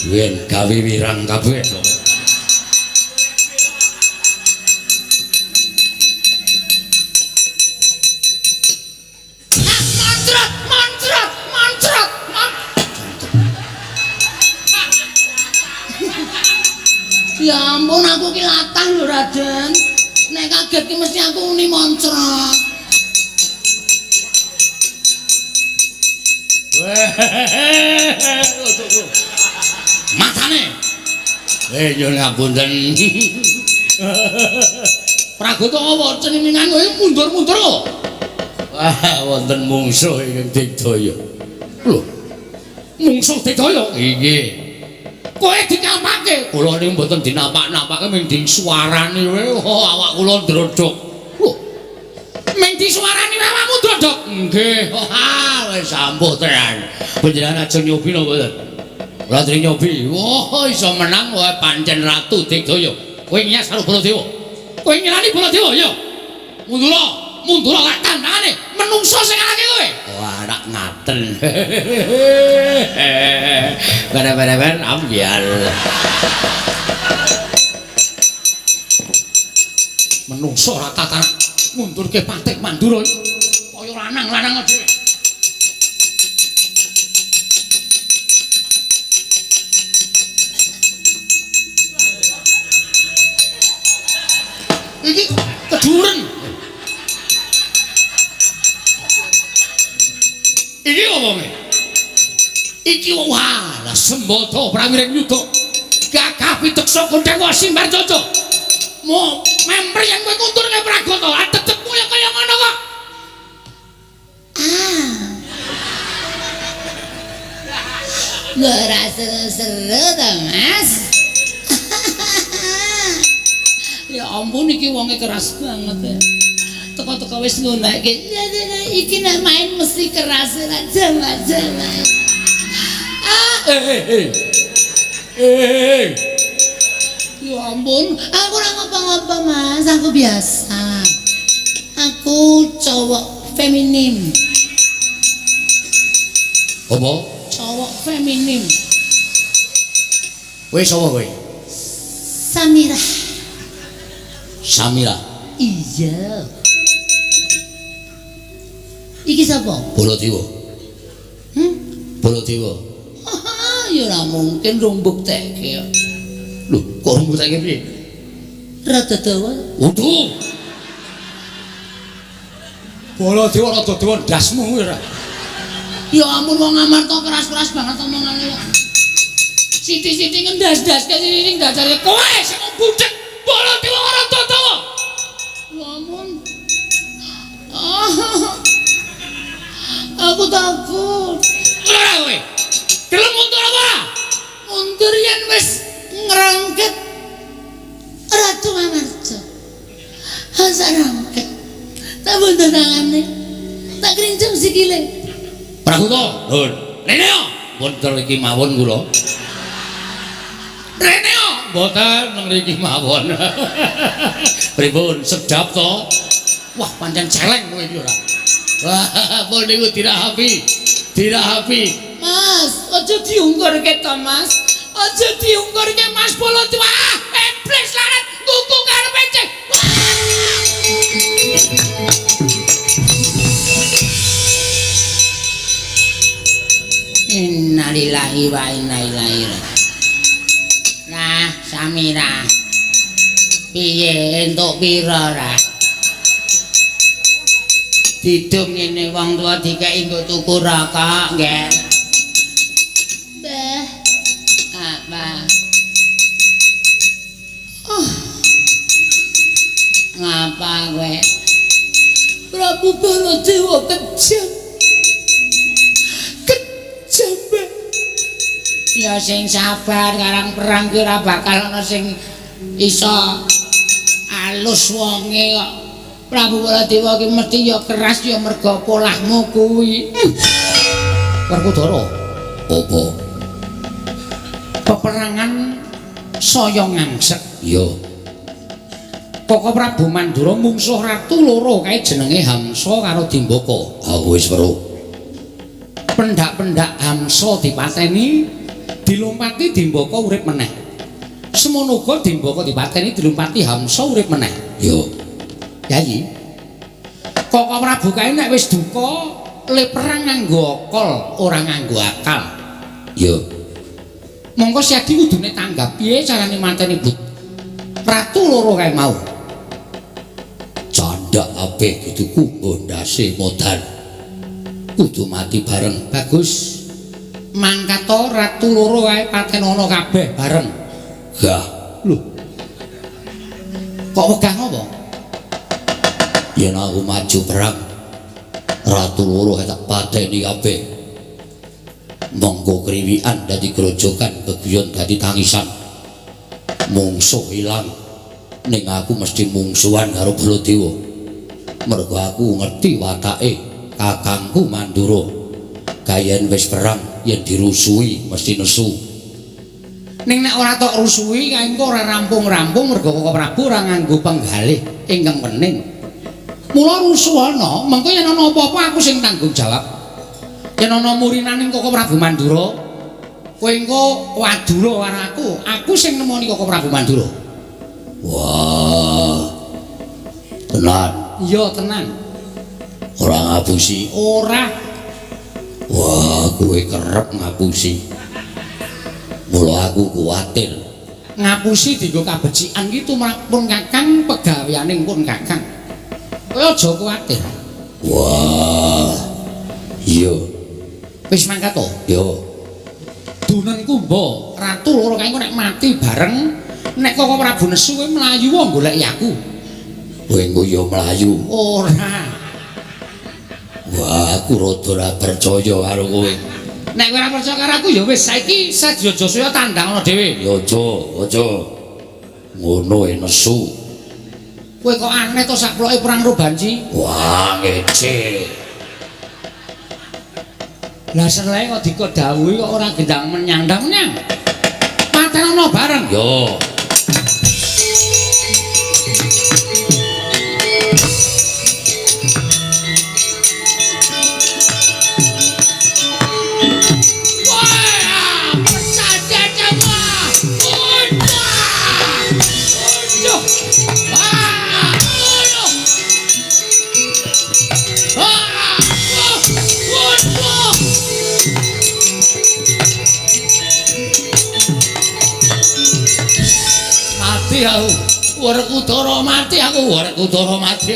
Yen gawe wirang kabeh. Ya ampun aku ki latah lho Raden. Nek kaget ki mesti aku muni moncrot. Matane. Nyuwun ngapunten. Pragata apa ceniningan kowe mundur-mundur lho. Wah, wonten mungsuh ingkang digdaya. Lho. Mungsuh digdaya? Inggih. Kowe dikampake. Kula niku mboten dinampak-nampake ming ding suarane wae. Oh, awak kula ndrodok. Lho. Ming ndi suarane awakmu Dodok? Nggih. Wis ampuh tenan. Panjenengan aja nyobi napa mboten? Ratri nyobi. Wah, iso menang wae pancen ratu Digdaya. Kowe nyas karo Baladewa. Kowe nyelani Baladewa ya. Mundura tak kandhane menungso sing ngalahke kowe. Wah, anak ngaten. Bare-bare ambyal. Menungso ora tatan mundurke Patik Mandura. Kaya lanang-lanang dhewe. Iki keduren. Iki apa me? Iki wah, Sembada prawiring yuda. Gagah piteksa Kondhewa Simbarjojo. Mo memper yang kowe kunturne Pragata, atetepmu ya kaya ngono kok. Ora seru-seru ta, Mas? Ya ampun iki wonge keras banget ya. Teko-teko wis ngunake. Iki nek main mesti keras ora jama-jama. Ya ampun, Aku ora ngapa-ngapa, Mas. Aku biasa. Aku cowok feminim. Apa? cowok feminim. Kowe sapa kowe? Samira. Samira. Iya. Iki sapa? Baladewa. Baladewa. Ya ora mungkin rung buktekke. Lho, kok rung buktekke piye? Rada dawa. Waduh. Baladewa rada dawa ndasmu ora. Ya ampun wong Amarta keras-keras banget omongane. Siti-siti ngendas-daske siti ndajare kowe sing budhek Baladewa ora dawa. Ya ampun. Aku takut. Ora kowe. Gelem mundur apa? Mundur yen wis ngrangket Ratu Amarta. Asa rangket. Tak buntu tangane. Tak krincung sikile. Prakuta, Nun. Reneo, wonten iki mawon kula. Reneo, Mboten mriki mawon. Pripun sedap to? wah pancen celeng kowe iki ora. Wah, pun niku dirahapi. Dirahapi. Mas, aja diungkurke to, Mas. Aja diungkurke Mas Baladewa. Iblis larat kuku karepe cek. Innalillahi wa inna ilaihi raji'un. Nah, Samira. Piye entuk pira ra? Didum ngene wong tua dikeki nggo tuku rokok, nggih. Mbah, Apa? Ngapa kowe? Prabu Baladewa kejam. Kejam, Mbah. Ya sing sabar karang perang ki ora bakal ana sing iso alus wonge kok. Prabu Baladewa ki mesti ya keras ya merga polahmu kuwi. Werkudara. Apa? Peperangan saya ngangsek. Iya. Koko Prabu Mandura mungsuh ratu loro kae jenenge Hamsa karo Dimbaka. Aku wis weruh. Pendak-pendak Hamsa dipateni, dilumpati Dimbaka urip meneh. Semono uga Dimbaka dipateni dilumpati Hamsa urip meneh. Yo. Yayi. Koko Prabu kae nek wis duka, le perang nganggo akal, ora nganggo akal. Yo. Monggo Siadi kudune tanggap piye carane manteni ratu loro kae mau. Candak apik gitu ku ndase modal. Kudu mati bareng. Bagus. Mangkato ratu loro kae patenana kabeh bareng. Gah. Lho. Kok wegah ngopo? Yen aku maju perang, ratu loro tak pateni kabeh. Monggo kriwikan dadi grojokan, geguyon dadi tangisan. Mungsuh ilang, ning aku mesti mungsuhan karo Baladewa. Mergo aku ngerti watake kakangku Mandura. Kayen wis perang yen dirusui mesti nesu. Ning nek ora tok rusuhi kae engko ora rampung-rampung mergo Koko Prabu ora nganggo penggalih ingkang pening. Mula rusuh ana, mengko yen ana apa-apa aku sing tanggung jawab. Yen ana murinaning Koko Prabu Mandura, kowe engko wadura karo aku sing nemoni Koko Prabu Mandura. Wah. Tenan. Iya tenan. Ora ngapusi. Ora. Wah, kowe kerep ngapusi. Mula aku kuwatir. Ngapusi dienggo kabecikan ki tumrapun Kakang pegaweaning pun Kakang. Kowe aja kuwatir. Wah. Iya. Wis mangkat to? Yo. Dunen Kumba, ratu loro kae nek mati bareng nek Koko Prabu nesu kowe mlayu wae goleki aku. Kowe engko yo mlayu. Ora. Wah, aku rada ora percaya karo kowe. Nek kowe ora percaya karo aku ya wis saiki sajojo tandangno dhewe. Ya aja. Ngono nesu. Kowe kok aneh to sakloke perang Robanji? Wah, ngece. Lah seleh kok dikodhawuhi kok ora gendang menyang-menyang. Matenono bareng. Yo. Werkudara mati aku, Werkudara mati.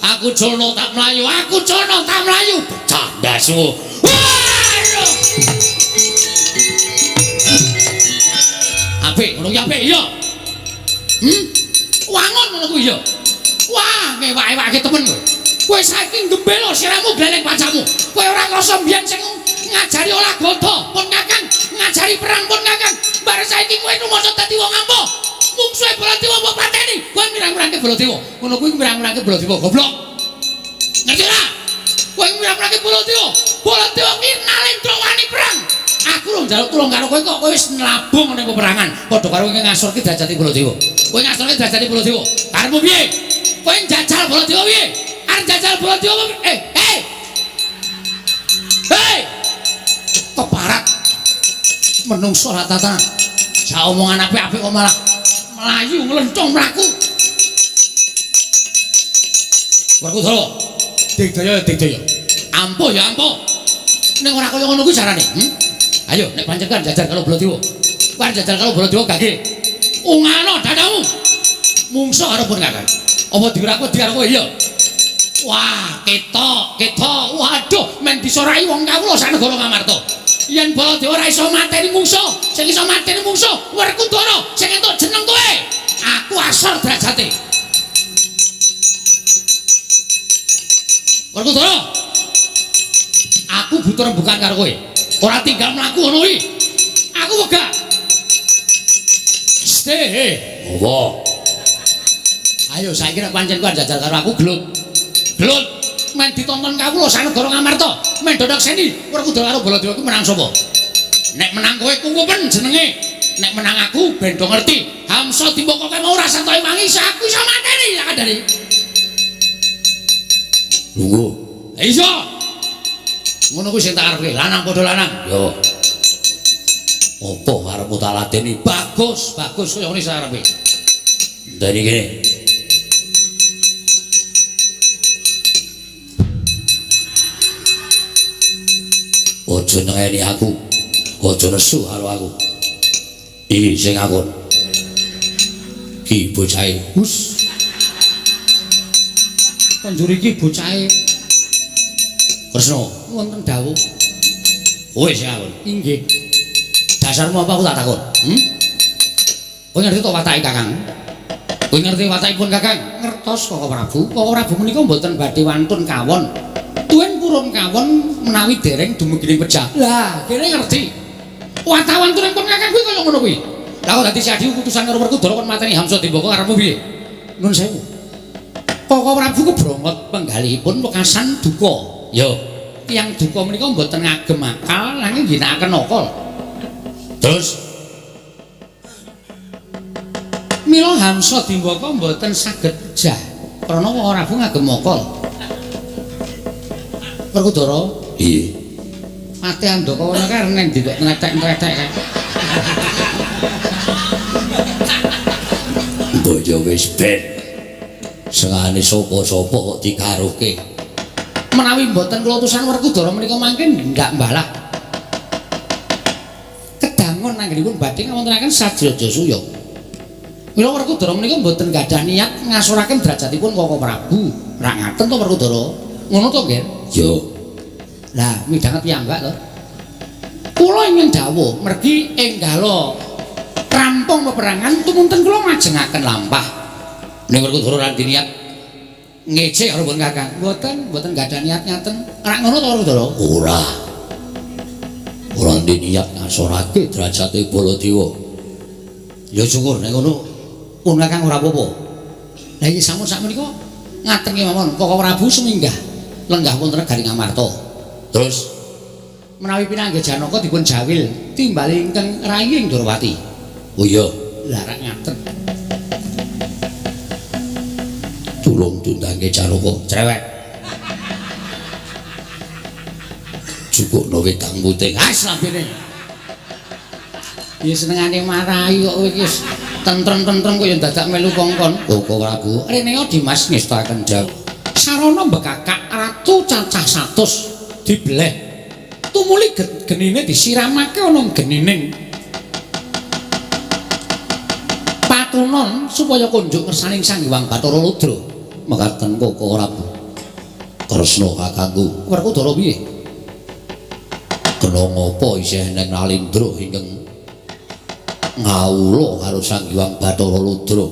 Aku jono tak mlayu, aku jono tak mlayu. Pecah ndasu. Waduh. Apik, ngono ki apik ya. Wangun ngono kuwi ya. Wah, ngewak-ewake temen kowe. Kowe saiki gembelo siramu gleleng pacamu. Kowe ora krasa mbiyen sing ngajari olah gada pun Kakang, ngajari perang pun Kakang. Bar saiki kowe rumoso dadi wong ampuh. Mungsuhe Baladewa mbok pateni. Kowe mirang-mirangke Baladewa. Ngono kuwi mirang-mirangke Baladewa goblok. Ngerti ora? Kowe mirang-mirangke Baladewa. Baladewa kuwi nalendra wani perang. Aku lho njaluk tulung karo kowe kok kowe wis nlabung ning peperangan. Padha karo kowe ngasorke derajate Baladewa. Kowe ngasorke derajate Baladewa. Karepmu piye? Kowe njajal Baladewa piye? Arep njajal Baladewa hei. Keparat. Menungso ra tata. Ja omongan apik-apik kok malah melayu nglencong mlaku. Werkudara. Digdaya. Ampuh ya ampuh. Ning ora kaya ngono kuwi jarane. Ayo nek pancen kan jajar karo Baladewa. Kan jajar karo Baladewa gage. Ungano dadamu. Mungsuh karo pun Kakang. Apa diurak wedi karo kowe ya? Wah, ketok. Waduh, men disorai wong kawula sak negara Ngamarta. Yen Baladewa ora iso mateni mungsuh, sing iso mateni mungsuh Werkudara sing entuk jeneng kowe. Aku asor derajate. Werkudara. Aku butuh rembugan karo kowe. Ora tinggal mlaku ngono kuwi. Aku wegah. Stay. Apa? Ayo saiki nek pancen kowe jajal karo aku gelut. Men ditonton kawula sak negara Ngamarta. Men dodok seni Werkudara karo Baladewa kuwi menang sapa? Nek menang kowe kukupen jenenge. Nek menang aku ben do ngerti. Hamsa dimbokoke mau ora santoke wangi aku iso mateni ya kandhane. Lungguh. Iya. Ngono kuwi sing tak arepe, lanang padha lanang. Yo. Apa karepmu tak ladeni? Bagus kaya ngene sak arepe. Dari kene. Ojo nengeni aku. Ojo nesu karo aku. Iki sing akon. Ki bocahe. Hus. Konjur iki bocahe Kresna. wonten dawuh. Kowe sing akon. Inggih. Dasarmu apa aku tak takon? Kowe ngerti to watake Kakang? Kowe ngerti watakipun Kakang? Ngertos Koko Prabu. Koko Prabu menika mboten badhe wantun kawon. Tuwin purun kawon menawi dereng dumugi pejah. Lah, kene ngerti. Watawan turipun Kakang kuwi kaya ngono kuwi. Lah kok dadi Sadi utusan karo Werkudara kon mateni Hamsa Dimbaka karepmu piye? Nun sewu. Koko Prabu kebrongot penggalihipun wekasan duka. Ya, Tiyang duka menika mboten ngagem akal nanging ginakaken akal. terus Mila Hamsa Dimbaka mboten saged pejah krana Koko Prabu ngagem akal. Werkudara, iya. ati Andaka ana kareng ndek netek-netek kae. Boyo wis ben. Sengane sapa-sapa kok dikaruke. Menawi mboten kula utusan Werkudara menika mangke ndak mbalah. Kedangun anggenipun badhe ngawontenaken Sajraja Suya. Mila Werkudara menika mboten gadah niat ngasuraken derajatipun Koko Prabu. Ra ngaten to Werkudara. Ngono to nggih? Yo, Lah, midhanget piyambak to. Kula ingin dawuh mergi enggala rampung peperangan tumunten kula majengaken lampah. ning Werkudara ra niat Ngecek karo pun Kakang. Mboten gadah niat ngaten. Ora ngono to Werkudara? ora. Ora niat ngasorake derajate Baladewa. Ya syukur nek ngono pun Kakang ora apa-apa. Lah iki sampun sakmenika ngaten ki mawon Koko Prabu seminggah lenggah wonten Garing Amarta. Terus Menawi pinanggih Janaka dipun jawil timbali ingkang rayi ing Durawati. oh iya, Lah rak ngaten. tulung tundangke Janaka Cerewet. cukukno wedang putih. As lambene. Ya senengane marahi kok kowe iki tentrem-tentrem kaya dadak melu kongkon. Koko Prabu Rene Dimas ngestaken jawab. Sarana mbekakak ratu cacah 100 dibeleh. Tumuli genine disiramake ana genining patunon supaya kunjuk ngersaning Sang Hyang Bathara Rudra. mekaten Koko Prabu. Kresna kakangku, Werkudara piye? kena ngapa isih neng Nalindra ingkang ngawula karo Sang Hyang Bathara Rudra.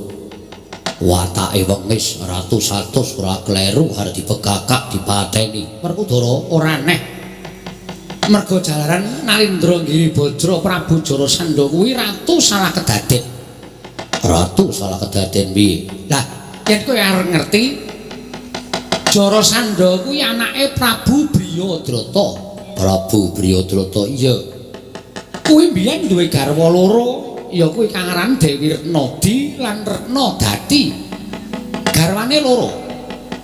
Watake wengis ratu 100 ora kleru arep dibekakak dipateni. Werkudara ora aneh. Merga jalaran Nalindra Giribajra Prabu Jarasandha kuwi ratu salah kedaden. Ratu salah kedaden piye? Lah, yen kowe arep ngerti Jarasandha kuwi anake Prabu Briyadrata. Prabu Briyadrata iya. Kuwi mbiyen duwe garwa loro, ya kuwi kang aran Dewi Retnadi lan Retnadati. Garwane loro.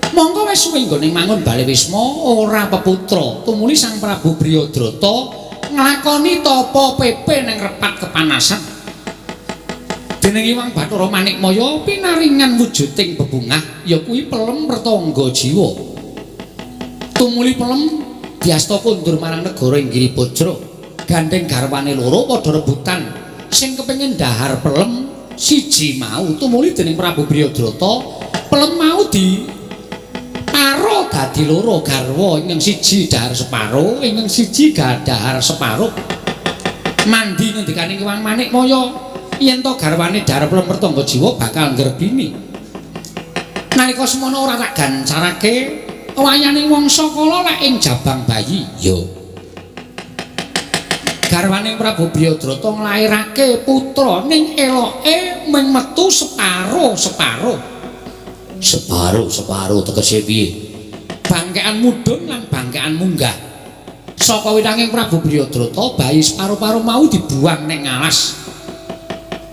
Monggo wis suwe nggone mangun bale wisma ora peputra. Tumuli Sang Prabu Briyadrata nglakoni tapa pepe ning repat kepanasan. Dening Hyang Bathara Manikmaya pinaringan wujuding bebungah ya kuwi pelem pertangga jiwa. Tumuli pelem diasta kundur marang negara ing Giribajra. Gandeng garwane loro padha rebutan sing kepengin dahar pelem siji mau. Tumuli dening Prabu Briyadrata pelem mau paro dadi loro garwa ingkang siji dahar separo, ingkang siji dahar separo. Mandi ngendikaning Hyang Manikmaya yen to garwane dahar pelem pertangga jiwa bakal ngrebini. Nalika semono ora tak gancarake wayaning wangsa kala lek ing jabang bayi. Yo. Garwaning Prabu Briyadrata nglairake putra ning eloke mung metu separo-separo. Separo tegese piye? Bangkean mudhun lan bangkean munggah. Saka winanging Prabu Briyadrata bayi separo-paro mau dibuang ning alas.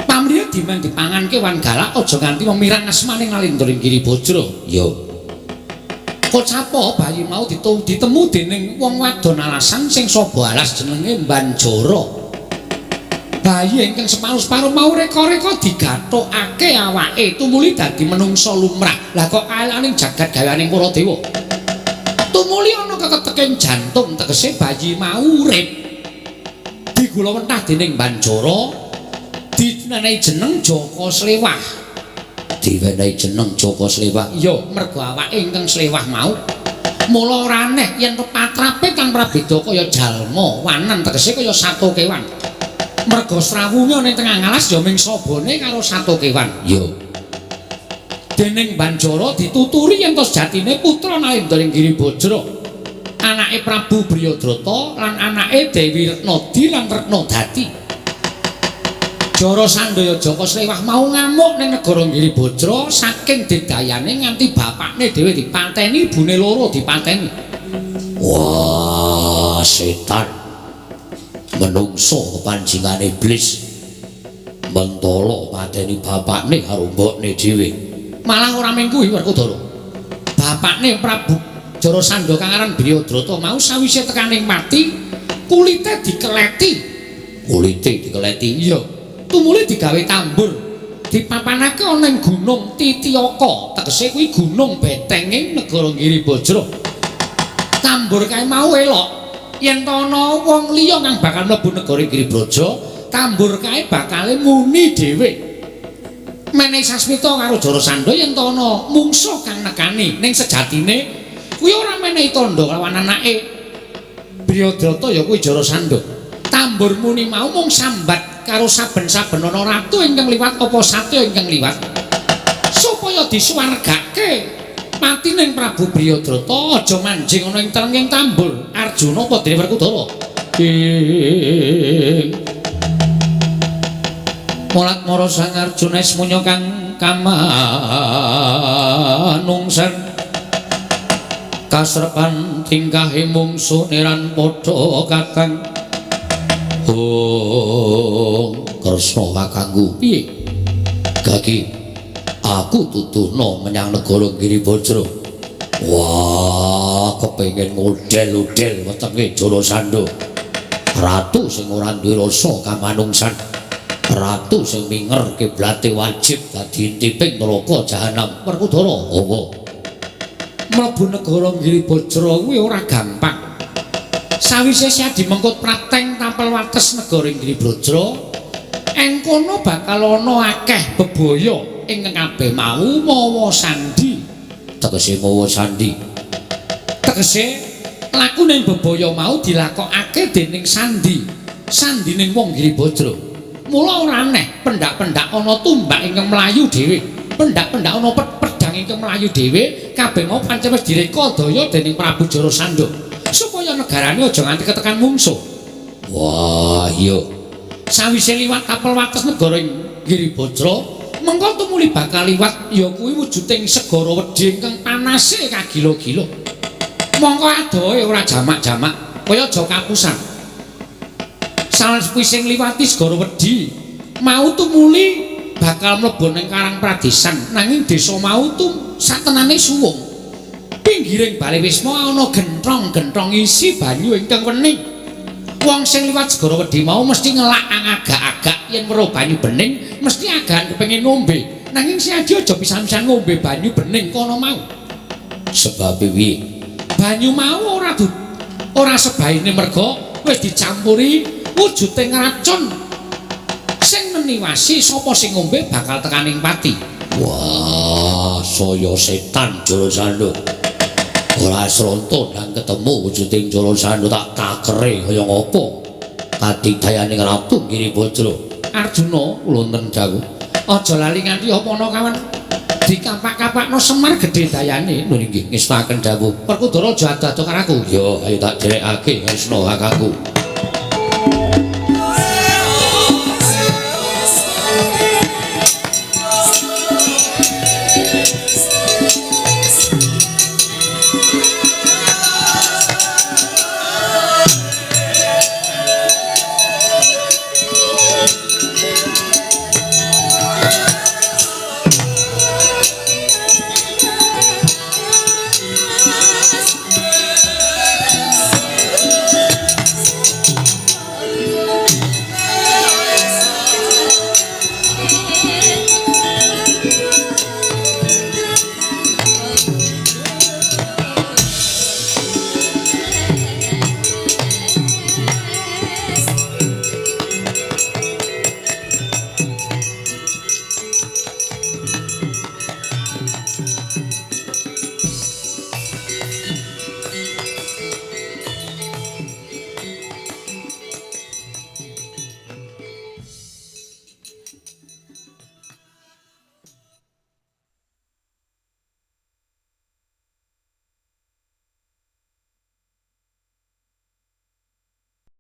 Pamrih dimang dipanganke wan galak aja nganti memirang asmaning Nalindra ing Giribajra. Yo. Kocapa bayi mau ditemu dening wong wadon alasan sing saba alas jenenge Banjara. Bayi ingkang separo-separo mau reka-reka digathukake awake tumuli dadi menungsa lumrah. Lah kok alaning jagat gawaning para dewa. Tumuli ana keketeking jantung tegese bayi mau urip. Digula wentah dening Banjara dinenehi jeneng Jaka Slewah. Diwenehi jeneng Jaka Slewah. Iya, mergo awake ingkang slewah mau. Mula ora aneh yen patrape kang prabeda kaya jalma, wanan tegese kaya sato kewan. Mergo srawunge ning tengah alas ya ming sabane karo sato kewan. Yo. Dening Banjara dituturi yen to sejatine putra Nalindra ing Giribajra. Anake Prabu Briyadrata lan anake Dewi Retnadi lan Retnadati. Jara Sandaya Jaka Slewah mau ngamuk ning negara Giribajra saking dedayane nganti bapakne dhewe dipateni, ibune loro dipateni. Wah, setan. Menungso kepanjingan iblis. Mentolo pateni bapakne karo mbokne dhewe. Malah ora mung kuwi Werkudara. Bapakne Prabu Jara Sandha kang aran Briyodrata mau sawise tekaning mati, kulite dikeleti. Kulite dikeleti. Iya. Tumule digawe tambur. Dipapanake ana ing Gunung Titiaka, tegese kuwi gunung betenging negara Giribajra. Tambur kae mau elok. Yen ana wong liya kang bakal mlebu negara Giribajra, tambur kae bakale muni dhewe. Menehi sasmita karo Jara Sandha yen ana mungsuh kang nekani ning sejatine kuwi ora menehi tandha lawan anake Briyodrata ya kuwi Jara Sandha. Tambur muni mau mung sambat karo saben-saben ana ratu ingkang liwat apa satya ingkang liwat supaya disuwargake patining Prabu Briyodrata aja manjing ana ing trenging tambur. Arjuna apa Dewi Werkudara? Molat mara Sang Arjuna semuanya kang kamanungsan kasrepan tingkahe mungsuh neran padha kakang. Oh, Kresna kakangku, piye? Gagi, aku tutuhno menyang negara Giribajra. Wah, kepengin model-model wetenge Jara Sandha. Ratu sing ora duwe rasa kamanungsan. Ratu sing minger kiblate wajib dadi intiping neraka jahanam. Werkudara, apa? Mlebu negara Giribajra kuwi ora gampang. Sawise Syadi mengkut prateng tampel wates negara Giribajra, ing kono bakal ana akeh bebaya ingkang kabeh mau mawa sandi. Tegese mawa sandi. Tegese lakune bebaya mau dilakokake dening sandi. Sandining wong Giribajra. Mula ora aneh pendak-pendak ana tumbak ingkang mlayu dhewe. Pendak-pendak ana pedang ingkang mlayu dhewe kabeh mau pancen wis direka daya dening Prabu Jara Sandha. Supaya negarane aja nganti ketekan mungsuh. Wah, iya. Sawise liwat tapel wates negara Giribajra, mengko tumuli bakal liwat ya kuwi wujuding segara wedhi ingkang panase kagila-gila. Mongko adohe ora jamak-jamak, kaya aja kapusan. Sawise ngliwati segara wedhi, mau tumuli bakal mlebu ning Karang Pradesan, nanging desa mau satenane suwung. Pinggiring Bale Wisma ana gentrong-gentrong isi banyu ingkang wening. Wong sing liwat segara wedhi mau mesti ngelak agak-agak yen weruh banyu bening, mesti agan kepengin ngombe. Nanging si Adi aja pisan-pisan ngombe banyu bening kono mau. Sebab piye? Banyu mau ora sebaine merga wis dicampuri wujuding racun. Sing meniwasi sapa sing ngombe bakal tekaning pati. Wah, saya setan Jara Sandha. Ora sronto nang ketemu wujuding Jara Sandha tak takere kaya ngopo. Kadidayaning Ratu Giribajra. Arjuna wonten dawuh. Aja lali nganti apa ana kawan. Dikapak-kapakno Semar gedhe dayane. Lho nggih ngestaken dawuh. Werkudara aja ado-ado karo aku. Ya, ayo tak dherekake Kresna kakangku.